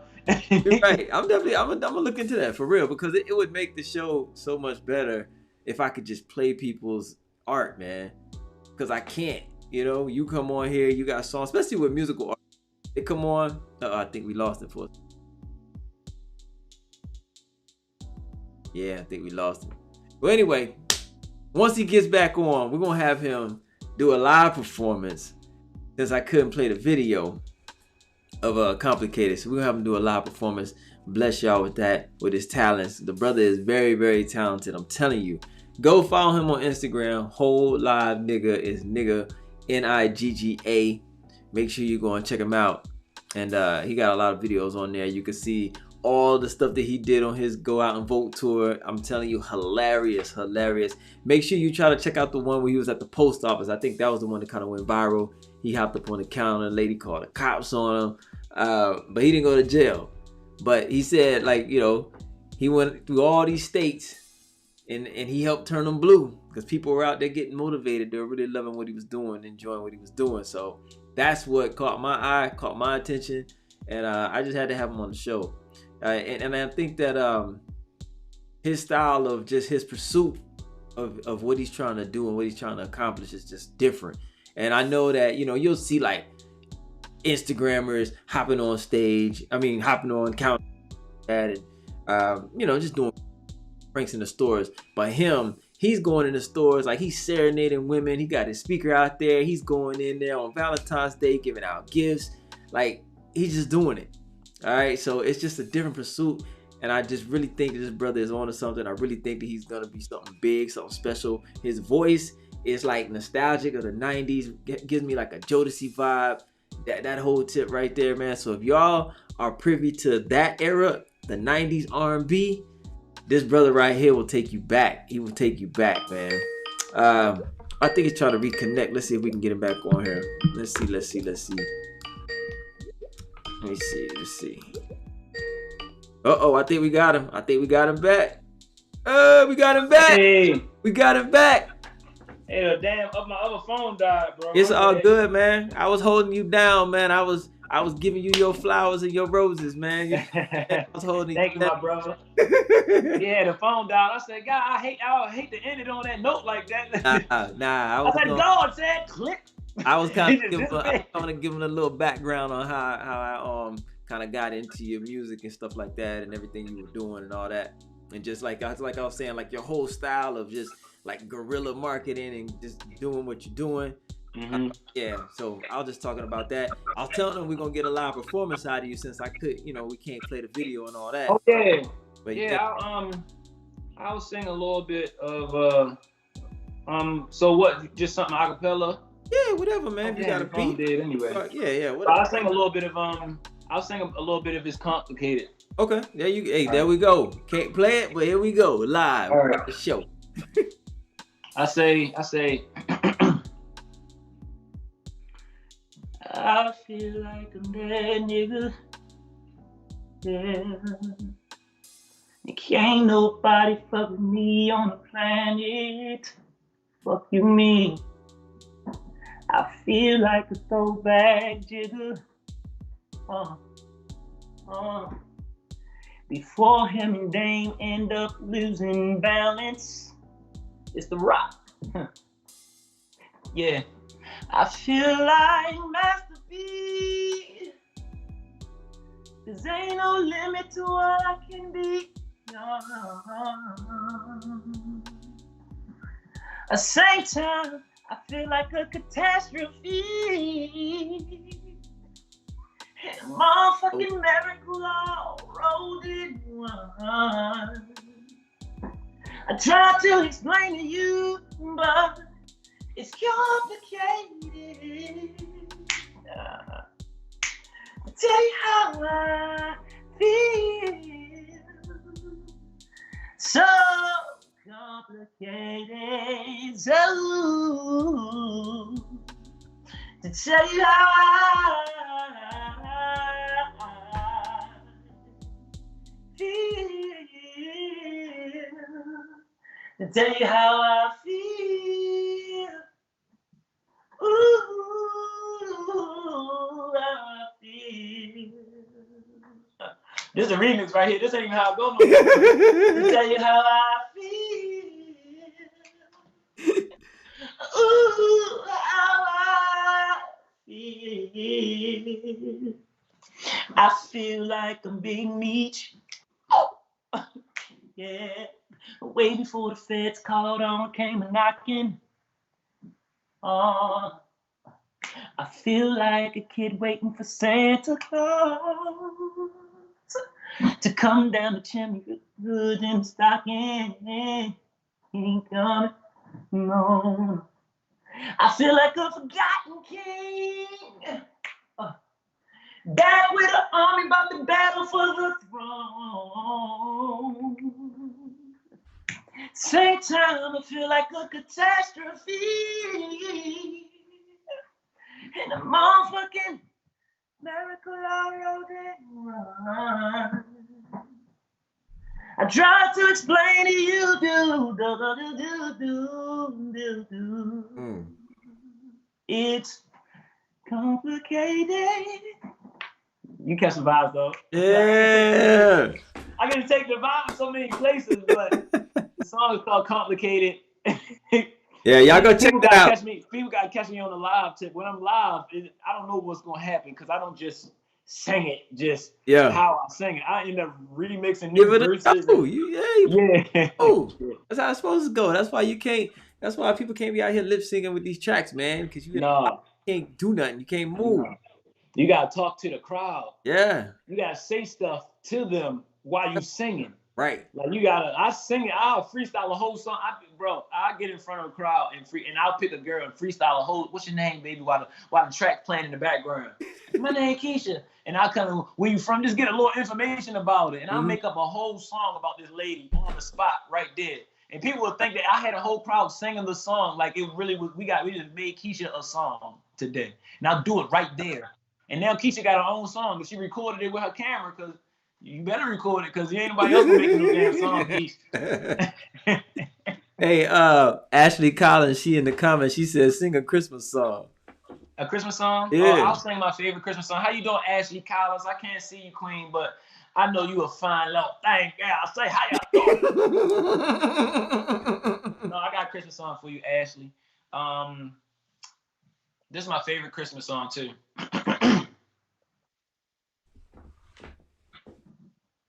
You're right. I'm gonna look into that for real, because it would make the show so much better if I could just play people's art, man. Because I can't, you know. You come on here, you got songs, especially with musical art. They come on. I think we lost it for. Yeah, I think we lost him. Well, anyway, once he gets back on, we're going to have him do a live performance, since I couldn't play the video of Complicated. So we're going to have him do a live performance. Bless y'all with that, with his talents. The brother is very, very talented. I'm telling you. Go follow him on Instagram. WholeLiveNigga is nigga, Nigga. Make sure you go and check him out. And he got a lot of videos on there. You can see all the stuff that he did on his Go Out and Vote tour. I'm telling you, hilarious. Make sure you try to check out the one where he was at the post office. I think that was the one that kind of went viral. He hopped up on the counter, a lady called the cops on him, but he didn't go to jail. But he said, like, you know, he went through all these states and he helped turn them blue, because people were out there getting motivated. They were really loving what he was doing, enjoying what he was doing. So that's what caught my eye, caught my attention, and I just had to have him on the show. And I think that his style of just his pursuit of what he's trying to do and what he's trying to accomplish is just different. And I know that, you know, you'll see like Instagrammers hopping on stage. Hopping on counter and you know, just doing pranks in the stores. But he's going in the stores, like he's serenading women. He got his speaker out there. He's going in there on Valentine's Day giving out gifts. Like, he's just doing it. All right, so it's just a different pursuit, and I just really think that this brother is on to something. I really think that he's gonna be something big, something special. His voice is like nostalgic of the 90s, gives me like a Jodeci vibe, that whole tip right there, man. So if y'all are privy to that era, the 90s R&B, this brother right here will take you back. He will take you back, man. I think he's trying to reconnect. Let's see if we can get him back on here. Let's see. Let me see. I think we got him. We got him back. We got him back. Hey. We got him back. Hey, damn, my other phone died, bro. It's all good, man. I was holding you down, man. I was giving you your flowers and your roses, man. I was holding Thank you, my brother. Yeah, the phone died. I said, God, I hate to end it on that note like that. Nah. I said, God said, click. I was kind of giving a little background on how I kind of got into your music and stuff like that, and everything you were doing and all that, and just like I was saying, like your whole style of just like guerrilla marketing and just doing what you're doing. Mm-hmm. Yeah, so I was just talking about that. I was telling them we're gonna get a live performance out of you, since I could, you know, we can't play the video and all that. Okay. But I'll sing a little bit of so what? Just something acapella. Yeah, whatever, man. You got a beat. Did anyway. Yeah. Whatever. I'll sing a little bit of I'll sing a little bit of It's Complicated. Okay, there you. Hey, there we go. Can't play it, but here we go, live at the show. I say. I feel like a bad nigga. Yeah. Can't nobody fuck with me on the planet. Fuck you, me. I feel like a throwback jigger. Before him and Dame end up losing balance, it's the Rock. Yeah. I feel like Master P. There's ain't no limit to what I can be. At the same time, I feel like a catastrophe. And a motherfucking miracle all rolled in one. I try to explain to you, but it's complicated. I tell you how I feel. So complicated. So to tell you how I feel. To tell you how I feel. Ooh, how I feel. This is a remix right here. This ain't even how it goes. To tell you how I feel. Ooh, how I feel. I feel like I'm Big Meech. Oh, yeah. Way before the feds called on, came a knocking. I feel like a kid waiting for Santa Claus to come down the chimney with good in the stocking. He ain't coming, no. I feel like a forgotten king. Back with an army about to battle for the throne. Same time, I feel like a catastrophe. And a motherfucking miracle all rolled in one. I try to explain to you, It's complicated. You catch the vibes though. Yeah. I gotta take the vibe so many places, but the song is called Complicated. Yeah, y'all go check it out. People gotta catch me on the live tip. When I'm live, I don't know what's gonna happen because I don't just sing it how I sing it. I end up remixing new verses. Yeah. Oh, that's how it's supposed to go. That's why you can't. That's why people can't be out here lip syncing with these tracks, man. Because you can't do nothing. You can't move. No. You gotta talk to the crowd. Yeah. You gotta say stuff to them while you singing. Right. Like I sing it. I'll freestyle a whole song. I get in front of a crowd and I'll pick a girl and freestyle a whole. What's your name, baby? While the track playing in the background. My name Keisha, and I'll kind of where you from? Just get a little information about it, and I'll make up a whole song about this lady on the spot right there. And people would think that I had a whole crowd singing the song like it really was. We just made Keisha a song today, and I'll do it right there. And now Keisha got her own song, but she recorded it with her camera because. You better record it because ain't nobody else making no damn song, Keisha. Hey, Ashley Collins, she in the comments, she says sing a Christmas song. A Christmas song? Yeah. Oh, I'll sing my favorite Christmas song. How you doing, Ashley Collins? I can't see you, Queen, but I know you a fine little thing. Yeah, I'll say how y'all doing. No, I got a Christmas song for you, Ashley. This is my favorite Christmas song too.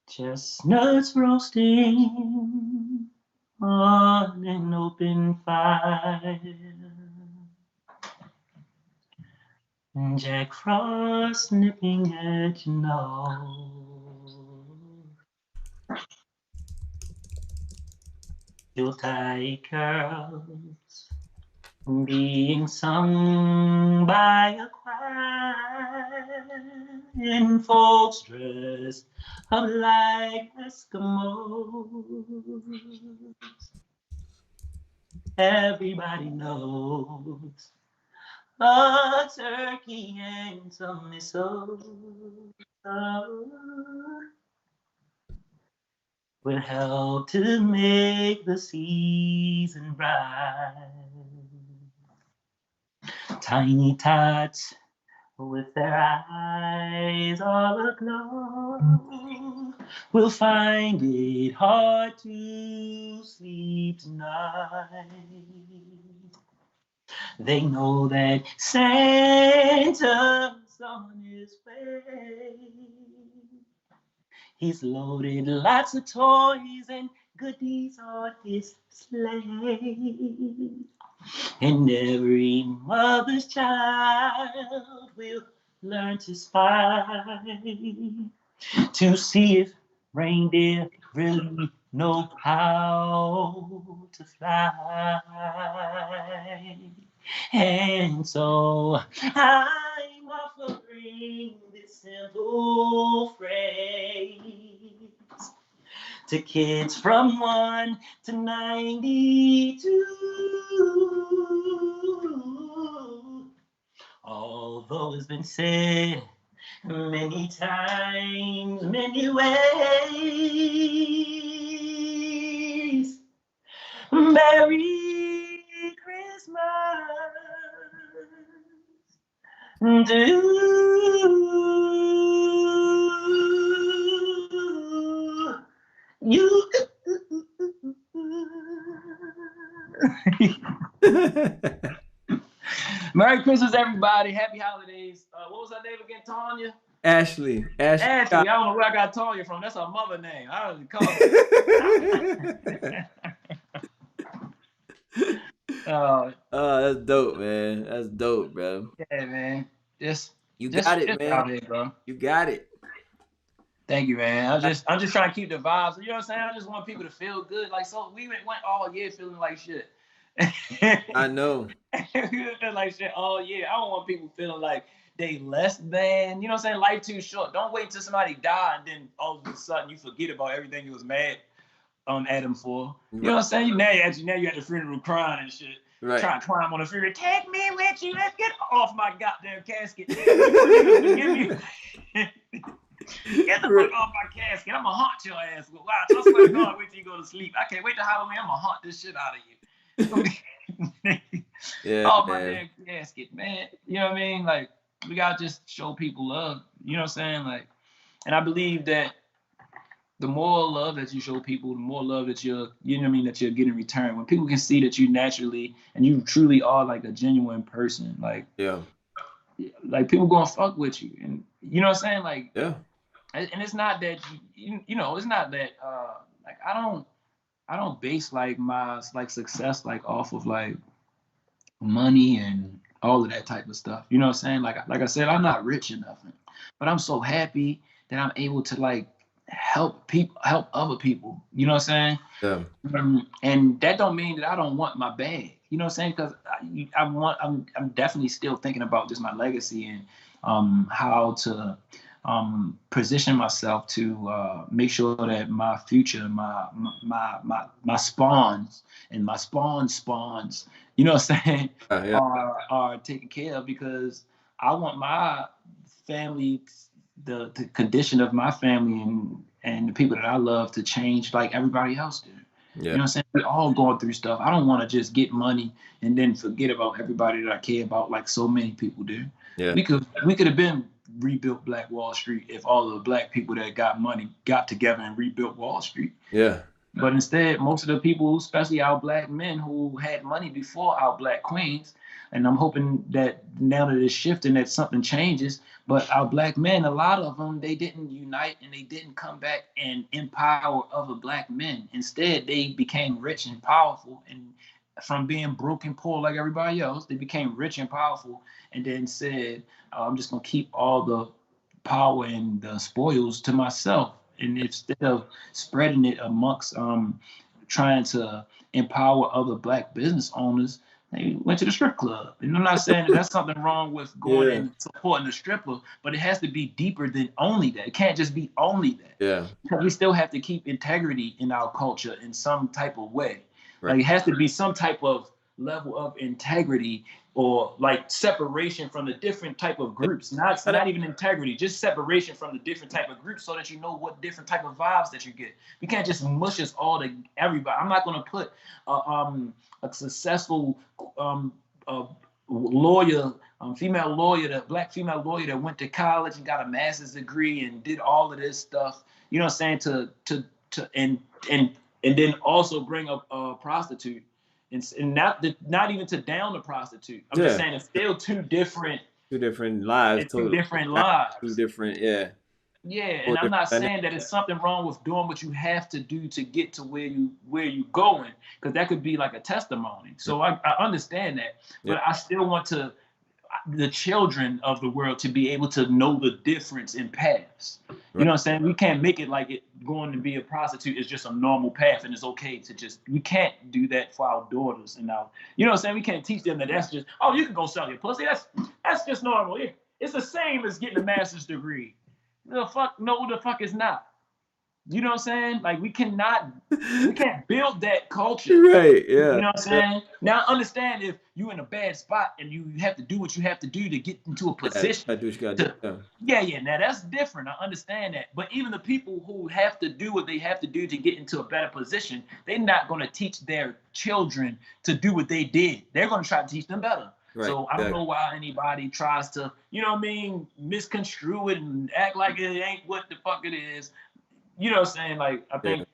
Chestnuts roasting on an open fire. Jack Frost nipping at your nose. Yuletide carols being sung by a choir. and folks dressed up like Eskimos. Everybody knows a turkey and some mistletoe will help to make the season bright. Tiny tots with their eyes all aglow will find it hard to sleep tonight. They know that Santa's on his way. He's loaded lots of toys and goodies on his sleigh. And every mother's child will learn to spy to see if reindeer really know how to fly. And so I'm offering this simple phrase to kids from 1 to 92. Although it's been said many times, many ways, Merry Christmas to you. Merry Christmas, everybody. Happy holidays. What was her name again, Tanya? Ashley. Ashley. I don't know where I got Tanya from. That's her mother name. I don't even call her. That's dope, man. That's dope, bro. Yeah, man. You got it, man. Out here, bro. You got it. Thank you, man. I'm just trying to keep the vibes. You know what I'm saying? I just want people to feel good. Like, so we went all year feeling like shit. I know. We feel like shit all year. I don't want people feeling like they less than. You know what I'm saying? Life too short. Don't wait until somebody die and then all of a sudden you forget about everything you was mad at them for. You know what I'm saying? Now you're at the funeral crying and shit. Right. Trying to climb on the funeral. Take me with you. Let's get off my goddamn casket. Get the fuck off my casket. I'm gonna haunt your ass. Wow, just like God, wait till you go to sleep. I can't wait to Halloween. I'm gonna haunt this shit out of you. Yeah. Oh, my damn casket, man. You know what I mean? Like, we gotta just show people love. You know what I'm saying? Like, and I believe that the more love that you show people, the more love that you're getting in return. When people can see that you naturally and you truly are like a genuine person, like, yeah, like people gonna fuck with you, and you know what I'm saying? Like, yeah. And it's not that you know, it's not that like I don't base like my like success like off of like money and all of that type of stuff. You know what I'm saying? Like I said, I'm not rich or nothing, but I'm so happy that I'm able to like help other people. You know what I'm saying? Yeah. And that don't mean that I don't want my bag. You know what I'm saying? Because I'm definitely still thinking about just my legacy and how to position myself to make sure that my future, my spawns and my spawns, you know what I'm saying, are taken care of, because I want my family, the condition of my family and the people that I love to change like everybody else do. Yeah. You know what I'm saying? We're all going through stuff. I don't want to just get money and then forget about everybody that I care about like so many people do. Yeah. We could have been rebuilt Black Wall Street if all of the black people that got money got together and rebuilt Wall Street. Yeah. But instead, most of the people, especially our black men who had money before our black queens, and I'm hoping that now that it's shifting, that something changes. But our black men, a lot of them, they didn't unite and they didn't come back and empower other black men. Instead, they became rich and powerful, and from being broke and poor like everybody else, they became rich and powerful, and then said, I'm just gonna keep all the power and the spoils to myself. And instead of spreading it amongst trying to empower other black business owners, They went to the strip club. And I'm not saying that that's something wrong with going and supporting the stripper, but it has to be deeper than only that. It can't just be only that. Yeah. Because we still have to keep integrity in our culture in some type of way. Right. Like it has to be some type of level of integrity or like separation from the different type of groups. Not even integrity, just separation from the different type of groups so that you know what different type of vibes that you get. We can't just mush us all to everybody. I'm not gonna put a successful lawyer, female lawyer, black female lawyer that went to college and got a master's degree and did all of this stuff, you know what I'm saying, and then also bring up a prostitute and not even to down the prostitute. I'm just saying it's still two different lives. Two different lives. Two different, yeah. Yeah, and I'm not saying that it's something wrong with doing what you have to do to get to where you going, because that could be like a testimony. So I understand that, but I still want the children of the world to be able to know the difference in paths. You know what I'm saying? We can't make it like going to be a prostitute is just a normal path and it's okay to just, we can't do that for our daughters and our, you know what I'm saying? We can't teach them that that's just, oh, you can go sell your pussy. That's just normal. It's the same as getting a master's degree. The fuck it's not. You know what I'm saying? Like we can't build that culture. Right, yeah. You know what I'm saying? Now understand if you in a bad spot and you have to do what you have to do to get into a position. I do what you gotta do. Yeah. Now that's different. I understand that. But even the people who have to do what they have to do to get into a better position, they're not gonna teach their children to do what they did. They're gonna try to teach them better. Right. So I don't know why anybody tries to, you know what I mean, misconstrue it and act like it ain't what the fuck it is. You know what I'm saying? Like, I think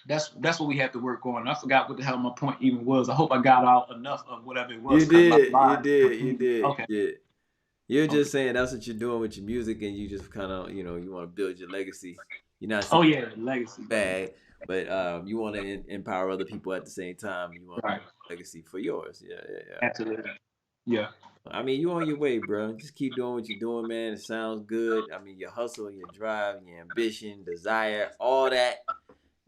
that's what we have to work on. I forgot what the hell my point even was. I hope I got out enough of whatever it was. You did. Okay. Yeah. You're just saying that's what you're doing with your music, and you just kind of, you know, you want to build your legacy. You're not saying legacy bad, but you want to empower other people at the same time. You want legacy for yours. Yeah. Absolutely. Yeah. I mean, you on your way, bro. Just keep doing what you're doing, man. It sounds good. I mean, your hustle, your drive, your ambition, desire, all that.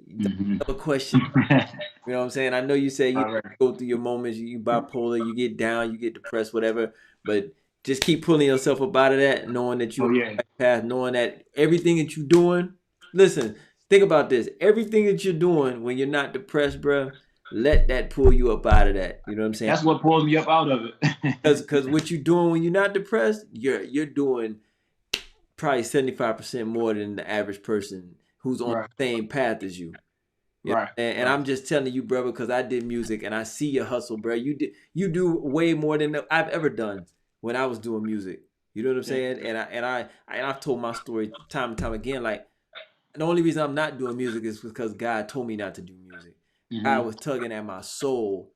No question. You know what I'm saying? I know you say you go through your moments, you bipolar, you get down, you get depressed, whatever. But just keep pulling yourself up out of that, knowing that you're on the right path, knowing that everything that you're doing. Listen, think about this. Everything that you're doing when you're not depressed, bro, let that pull you up out of that. You know what I'm saying? That's what pulls me up out of it. Because what you're doing when you're not depressed, you're doing probably 75% more than the average person who's on the same path as you. And I'm just telling you, bro, because I did music and I see your hustle, bro. You do way more than I've ever done when I was doing music. You know what I'm saying? And I've told my story time and time again. Like, the only reason I'm not doing music is because God told me not to do music. God was tugging at my soul,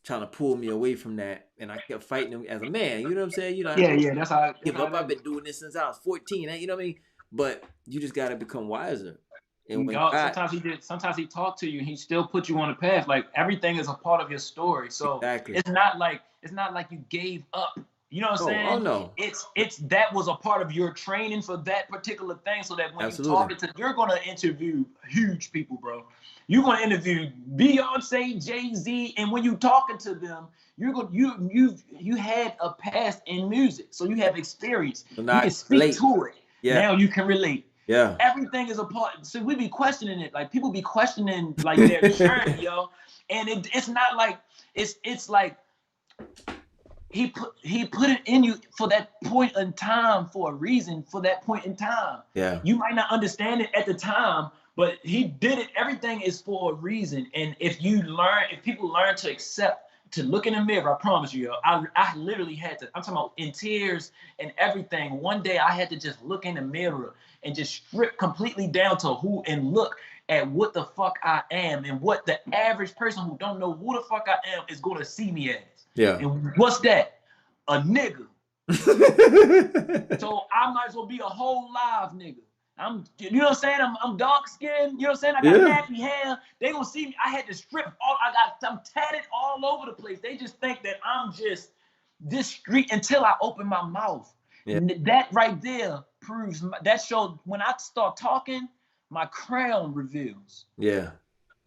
trying to pull me away from that, and I kept fighting him as a man. You know what I'm saying? You know, that's how I give up. I've been doing this since I was 14. You know what I mean? But you just gotta become wiser. And when sometimes he talked to you, and he still put you on a path. Like everything is a part of your story. So it's not like you gave up. You know what I'm saying? Oh no. It's that was a part of your training for that particular thing. So that when you're talking to, you're gonna interview huge people, bro. You're gonna interview Beyonce, Jay-Z, and when you talking to them, you had a past in music, so you have experience. You can speak to it. Yeah. Now you can relate. Yeah. Everything is a part. So we be questioning it. Like people be questioning like their journey, yo. And it's not like it's like he put it in you for that point in time for a reason. For that point in time. Yeah. You might not understand it at the time. But he did it. Everything is for a reason. And if people learn to accept, to look in the mirror, I promise you, I literally had to, I'm talking about in tears and everything. One day I had to just look in the mirror and just strip completely down to who and look at what the fuck I am and what the average person who don't know who the fuck I am is going to see me as. Yeah. And what's that? A nigga. So I might as well be a whole live nigga. You know what I'm saying? I'm dark skinned. You know what I'm saying? I got nappy hair. They gonna see me. I had to strip I'm tatted all over the place. They just think that I'm just this street until I open my mouth. Yeah. And that right there proves that shows when I start talking, my crown reveals. Yeah.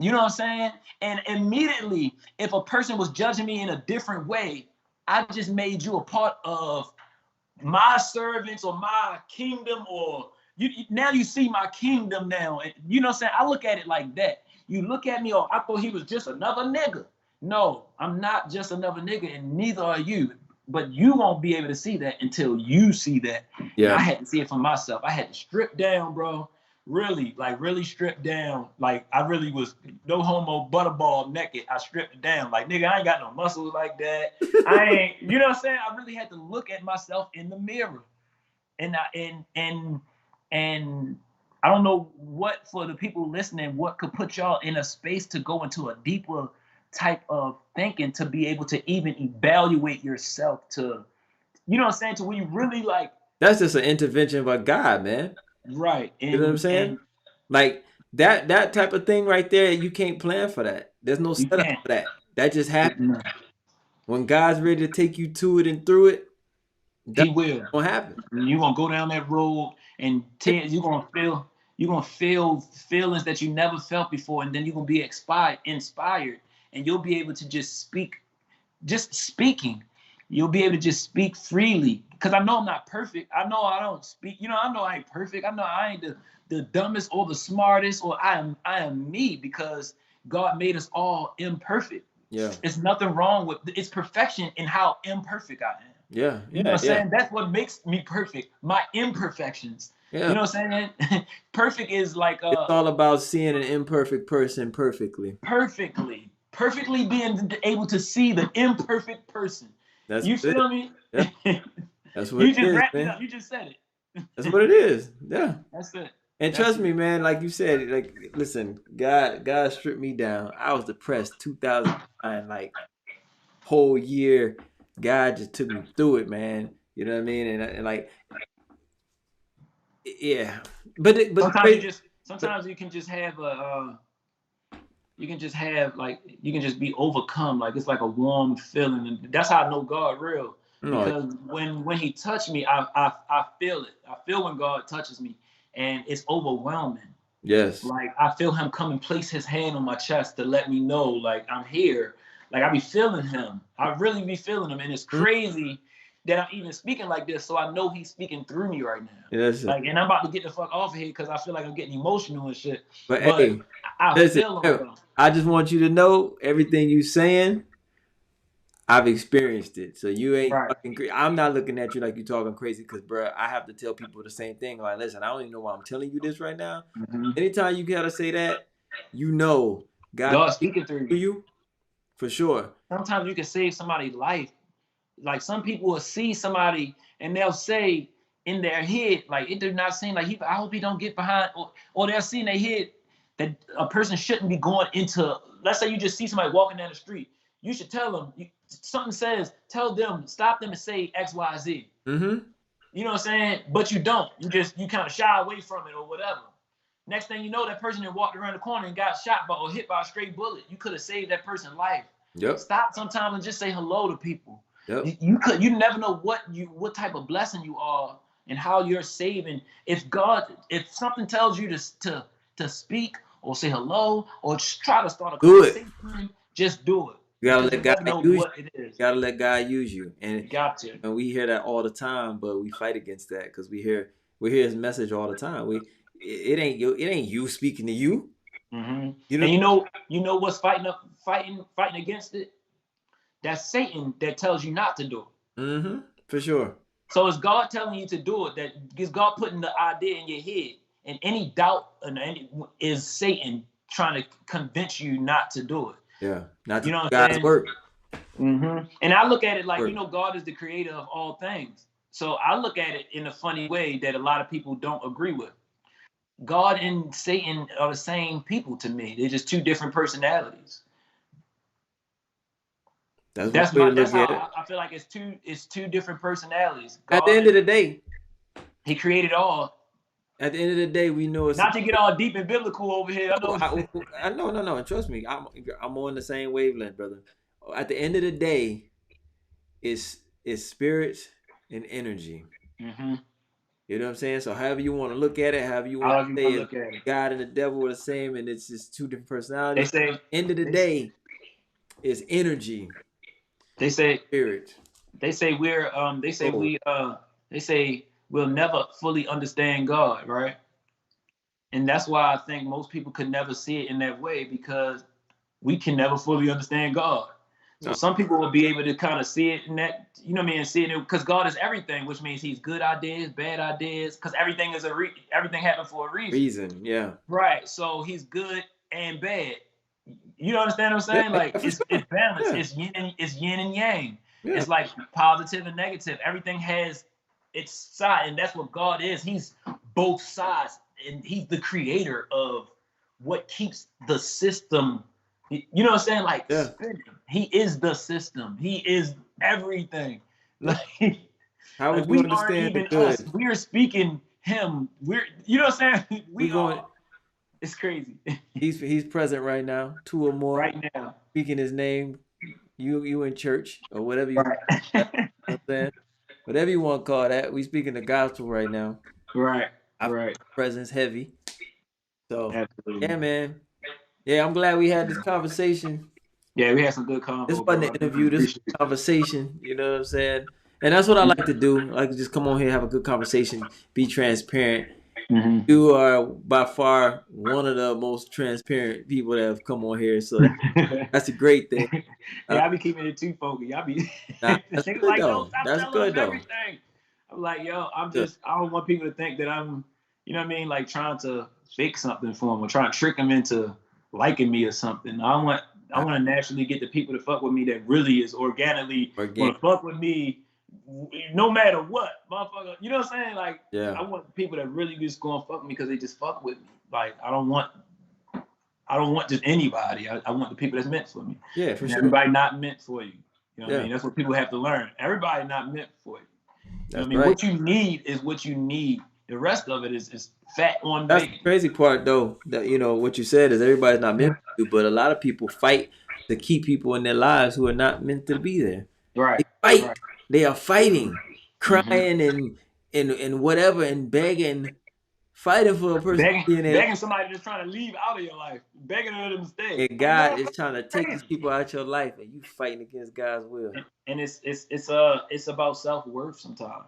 You know what I'm saying? And immediately, if a person was judging me in a different way, I just made you a part of my servants or my kingdom, or now you see my kingdom now. And you know what I'm saying? I look at it like that. You look at me, oh, I thought he was just another nigga. No, I'm not just another nigga, and neither are you. But you won't be able to see that until you see that. Yeah. And I had to see it for myself. I had to strip down, bro. Really, like really stripped down. Like I really was no homo butterball naked. I stripped it down. Like, nigga, I ain't got no muscles like that. I ain't, you know what I'm saying? I really had to look at myself in the mirror. And I don't know what, for the people listening, what could put y'all in a space to go into a deeper type of thinking, to be able to even evaluate yourself, to, you know what I'm saying, to where you really like. That's just an intervention by God, man. Right. You know what I'm saying? Like that type of thing right there, you can't plan for that. There's no setup for that. That just happens. When God's ready to take you to it and through it, He will. Gonna happen. You're gonna go down that road and you're gonna feel feelings that you never felt before, and then you're gonna be inspired, and you'll be able to just speak, just speaking. You'll be able to just speak freely. Because I know I'm not perfect. I know I don't speak, you know, I know I ain't perfect. I know I ain't the dumbest or the smartest, or I am me, because God made us all imperfect. Yeah. It's nothing wrong with it's perfection in how imperfect I am. Yeah. You know what I'm saying? That's what makes me perfect. My imperfections. Yeah. You know what I'm saying? Perfect is like it's all about seeing an imperfect person perfectly. Perfectly being able to see the imperfect person. That's you feel me? Yeah. That's what you just wrapped it up. You just said it. That's what it is. Yeah. That's it. And trust me, man, like you said, like, listen, God stripped me down. I was depressed 2009, like whole year. God just took me through it, man. You know what I mean? And like, yeah. But sometimes you can just have you can just be overcome. Like it's like a warm feeling, and that's how I know God real. Because when He touched me, I feel it. I feel when God touches me, and it's overwhelming. Yes. Like I feel Him come and place His hand on my chest to let me know, like, I'm here. Like I be feeling Him. I really be feeling Him, and it's crazy that I'm even speaking like this. So I know He's speaking through me right now. Yes. Like, and I'm about to get the fuck off of here because I feel like I'm getting emotional and shit. But hey, I feel Him. I just want you to know everything you saying, I've experienced it. So you ain't fucking crazy. I'm not looking at you like you talking crazy, because, bro, I have to tell people the same thing. Like, listen, I don't even know why I'm telling you this right now. Mm-hmm. Anytime you gotta say that, you know God's speaking through you. For sure. Sometimes you can save somebody's life. Like some people will see somebody and they'll say in their head, like, it does not seem like I hope he don't get behind, or they'll see in their head that a person shouldn't be going into, let's say you just see somebody walking down the street. You should tell them, something says, tell them, stop them and say X, Y, Z. Mm-hmm. You know what I'm saying? But you don't. You kind of shy away from it or whatever. Next thing you know, that person that walked around the corner and got shot by or hit by a straight bullet. You could have saved that person's life. Yep. Stop sometimes and just say hello to people. Yep. You never know what type of blessing you are and how you're saving. If something tells you to speak or say hello or just try to start a conversation, just do it. You gotta let God use you. You gotta let God use you. And got to. And we hear that all the time, but we fight against that because we hear His message all the time. It ain't you speaking to you. Mm-hmm. You know what's fighting against it? That's Satan that tells you not to do it. Mm-hmm. For sure. So it's God telling you to do it. That is God putting the idea in your head, and any doubt is Satan trying to convince you not to do it. Yeah, not to do God's work. Mm-hmm. And I look at it like, God is the creator of all things. So I look at it in a funny way that a lot of people don't agree with. God and Satan are the same people to me. They're just two different personalities. That's how I feel like it's two different personalities. God, at the end of the day, He created all. At the end of the day, we know it's not to get all deep and biblical over here. I know. No. Trust me, I'm on the same wavelength, brother. At the end of the day, it's spirits and energy. Mm-hmm. You know what I'm saying? So however you want to look at it, however you want to say it, look at it. God and the devil are the same, and it's just two different They personalities. say, End of the day, it's energy, they say, spirit. they say we're, they say we'll never fully understand God, right? And that's why I think most people could never see it in that way, because we can never fully understand God. So No. some people will be able to kind of see it in that, you know what I mean, see it because God is everything, which means He's good ideas, bad ideas, because everything is everything happened for a reason. Yeah. Right. So He's good and bad. You understand what I'm saying? Yeah, Like for it's sure. balanced. Yeah. It's yin and yang. Yeah. It's like positive and negative. Everything has its side, and that's what God is. He's both sides, and He's the creator of what keeps the system. You know what I'm saying? Like Yeah. spinning. He is the system. He is everything. Yeah. Like, How would like you we aren't understand the even good? us. We're speaking Him. We're, you know what I'm saying? We going. It's crazy. He's present right now. Two or more Right now. speaking His name. You in church or whatever you. Right. You know what I'm saying? Whatever you want to call that. We speaking the gospel right now. Right. Our Right. presence heavy. So Absolutely. yeah, man. Yeah, I'm glad we had this conversation. Yeah, we had some good convo. This wasn't an interview. This was a conversation. You know what I'm saying? And that's what I like to do. I like to just come on here, have a good conversation, be transparent. Mm-hmm. You are by far one of the most transparent people that have come on here, so that's a great thing. Yeah, I be keeping it too focused. Y'all be That's good like, yo, though. stop That's telling good them though. everything. I'm like, yo, I Good. don't want people to think that I'm, you know what I mean, like trying to fake something for them or trying to trick them into liking me or something. I want to naturally get the people to fuck with me that really is organically want to fuck with me, no matter what, motherfucker. You know what I'm saying? Like, Yeah. I want people that really just go and fuck with me because they just fuck with me. Like, I don't want just anybody. I want the people that's meant for me. Yeah, for sure. Everybody not meant for you. You know what Yeah. I mean? That's what people have to learn. Everybody not meant for you. You know what I mean? right. What you need is what you need. The rest of it is fat on That's bacon. the crazy part though. That what you said is everybody's not meant for you, but a lot of people fight to keep people in their lives who are not meant to be there. Right. They fight. Right. They are fighting, crying and whatever and begging, fighting for a person begging somebody that's trying to leave out of your life, begging them to stay. And God is trying to take these people out your life, and you fighting against God's will. And it's about self-worth sometimes.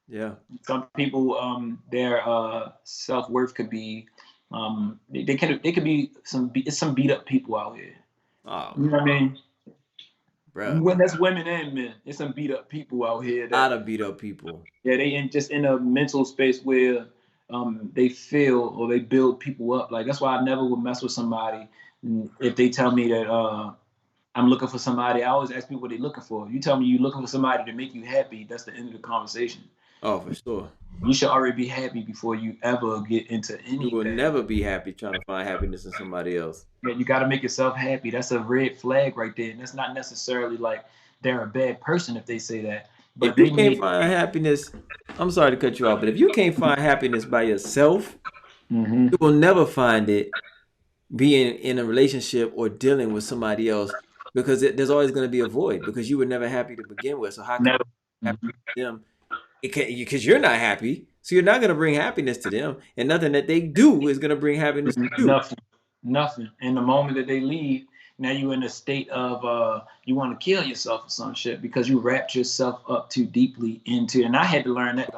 Yeah. Some people, their self-worth could be, they could be some beat up people out here. Oh, you know what I mean? Bro. When that's women and men, there's some beat up people out here. A lot of beat up people. Yeah, they just in a mental space where they feel or they build people up. Like that's why I never would mess with somebody if they tell me that I'm looking for somebody. I always ask people what they're looking for. You tell me you're looking for somebody to make you happy, that's the end of the conversation. Oh, for sure. You should already be happy before you ever get into anything. You will never be happy trying to find happiness in somebody else. Yeah, you got to make yourself happy. That's a red flag right there. And that's not necessarily like they're a bad person if they say that. But if you can't find happiness, I'm sorry to cut you off, but if you can't find happiness by yourself, you will never find it being in a relationship or dealing with somebody else, because there's always going to be a void because you were never happy to begin with. So how can you be happy with them? Because you're not happy, so you're not going to bring happiness to them, and nothing that they do is going to bring happiness to you. Nothing. And the moment that they leave, now you're in a state of you want to kill yourself or some shit because you wrapped yourself up too deeply into. And I had to learn that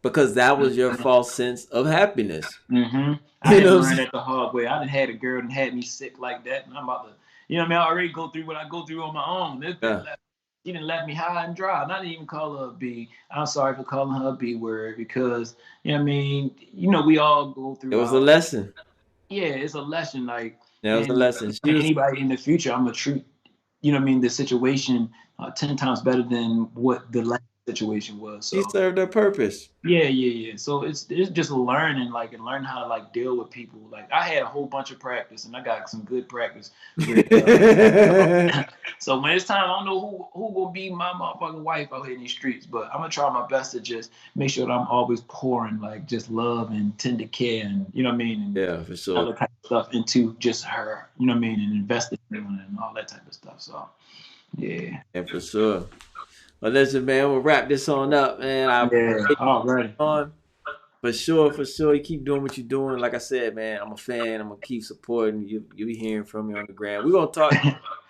because that was your false sense of happiness. I had to learn that the hard way. I done had a girl that had me sick like that, and I'm about to, you know what I mean? I already go through what I go through on my own. She didn't let me high and dry. Not even call her a B. I'm sorry for calling her a B word because, you know what I mean? You know, we all go through. It was a lesson. Yeah, it's a lesson. Like, it was a lesson. Anybody in the future, I'm going to treat, you know what I mean, the situation 10 times better than what the last situation was. So she served her purpose. Yeah. So it's just learning, like, and learn how to like deal with people. Like I had a whole bunch of practice, and I got some good practice. So when it's time, I don't know who gonna be my motherfucking wife out here in these streets, but I'm gonna try my best to just make sure that I'm always pouring like just love and tender care, and you know what I mean. And yeah, for sure. Other type of stuff into just her, you know what I mean, and investing in her and all that type of stuff. So yeah, for sure. Well, listen, man, we'll wrap this on up, man. already. For sure, for sure. You keep doing what you're doing. Like I said, man, I'm a fan. I'm gonna keep supporting you. You'll be hearing from me on the ground. We're gonna talk.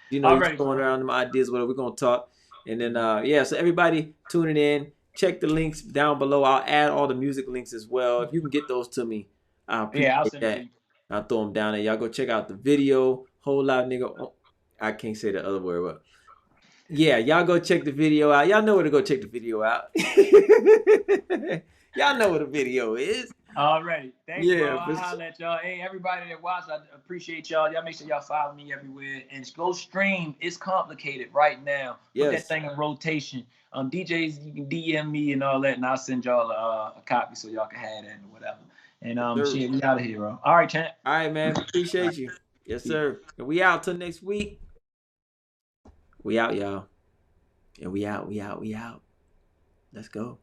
You know, All you right, throwing bro. around them ideas, whatever. We're gonna talk. And then yeah, so everybody tuning in, check the links down below. I'll add all the music links as well. If you can get those to me, I Yeah, I'll appreciate send it to that. you. I'll throw them down there. Y'all go check out the video. Whole live nigga. Oh, I can't say the other word, but yeah, y'all go check the video out. Y'all know where to go check the video out. Y'all know what the video is. All right. Thanks, bro. Yeah, I'll holler at y'all. Hey, everybody that watched, I appreciate y'all. Y'all make sure y'all follow me everywhere. And go stream. It's complicated right now. Put that yes. thing in rotation. DJs, you can DM me and all that, and I'll send y'all a copy so y'all can have that or whatever. And Sir. shit, we out of here, bro. All right, champ. All right, man. All right. Appreciate you. Yes, See ya. sir. And we out till next week. We out, y'all. And we out, we out, we out. Let's go.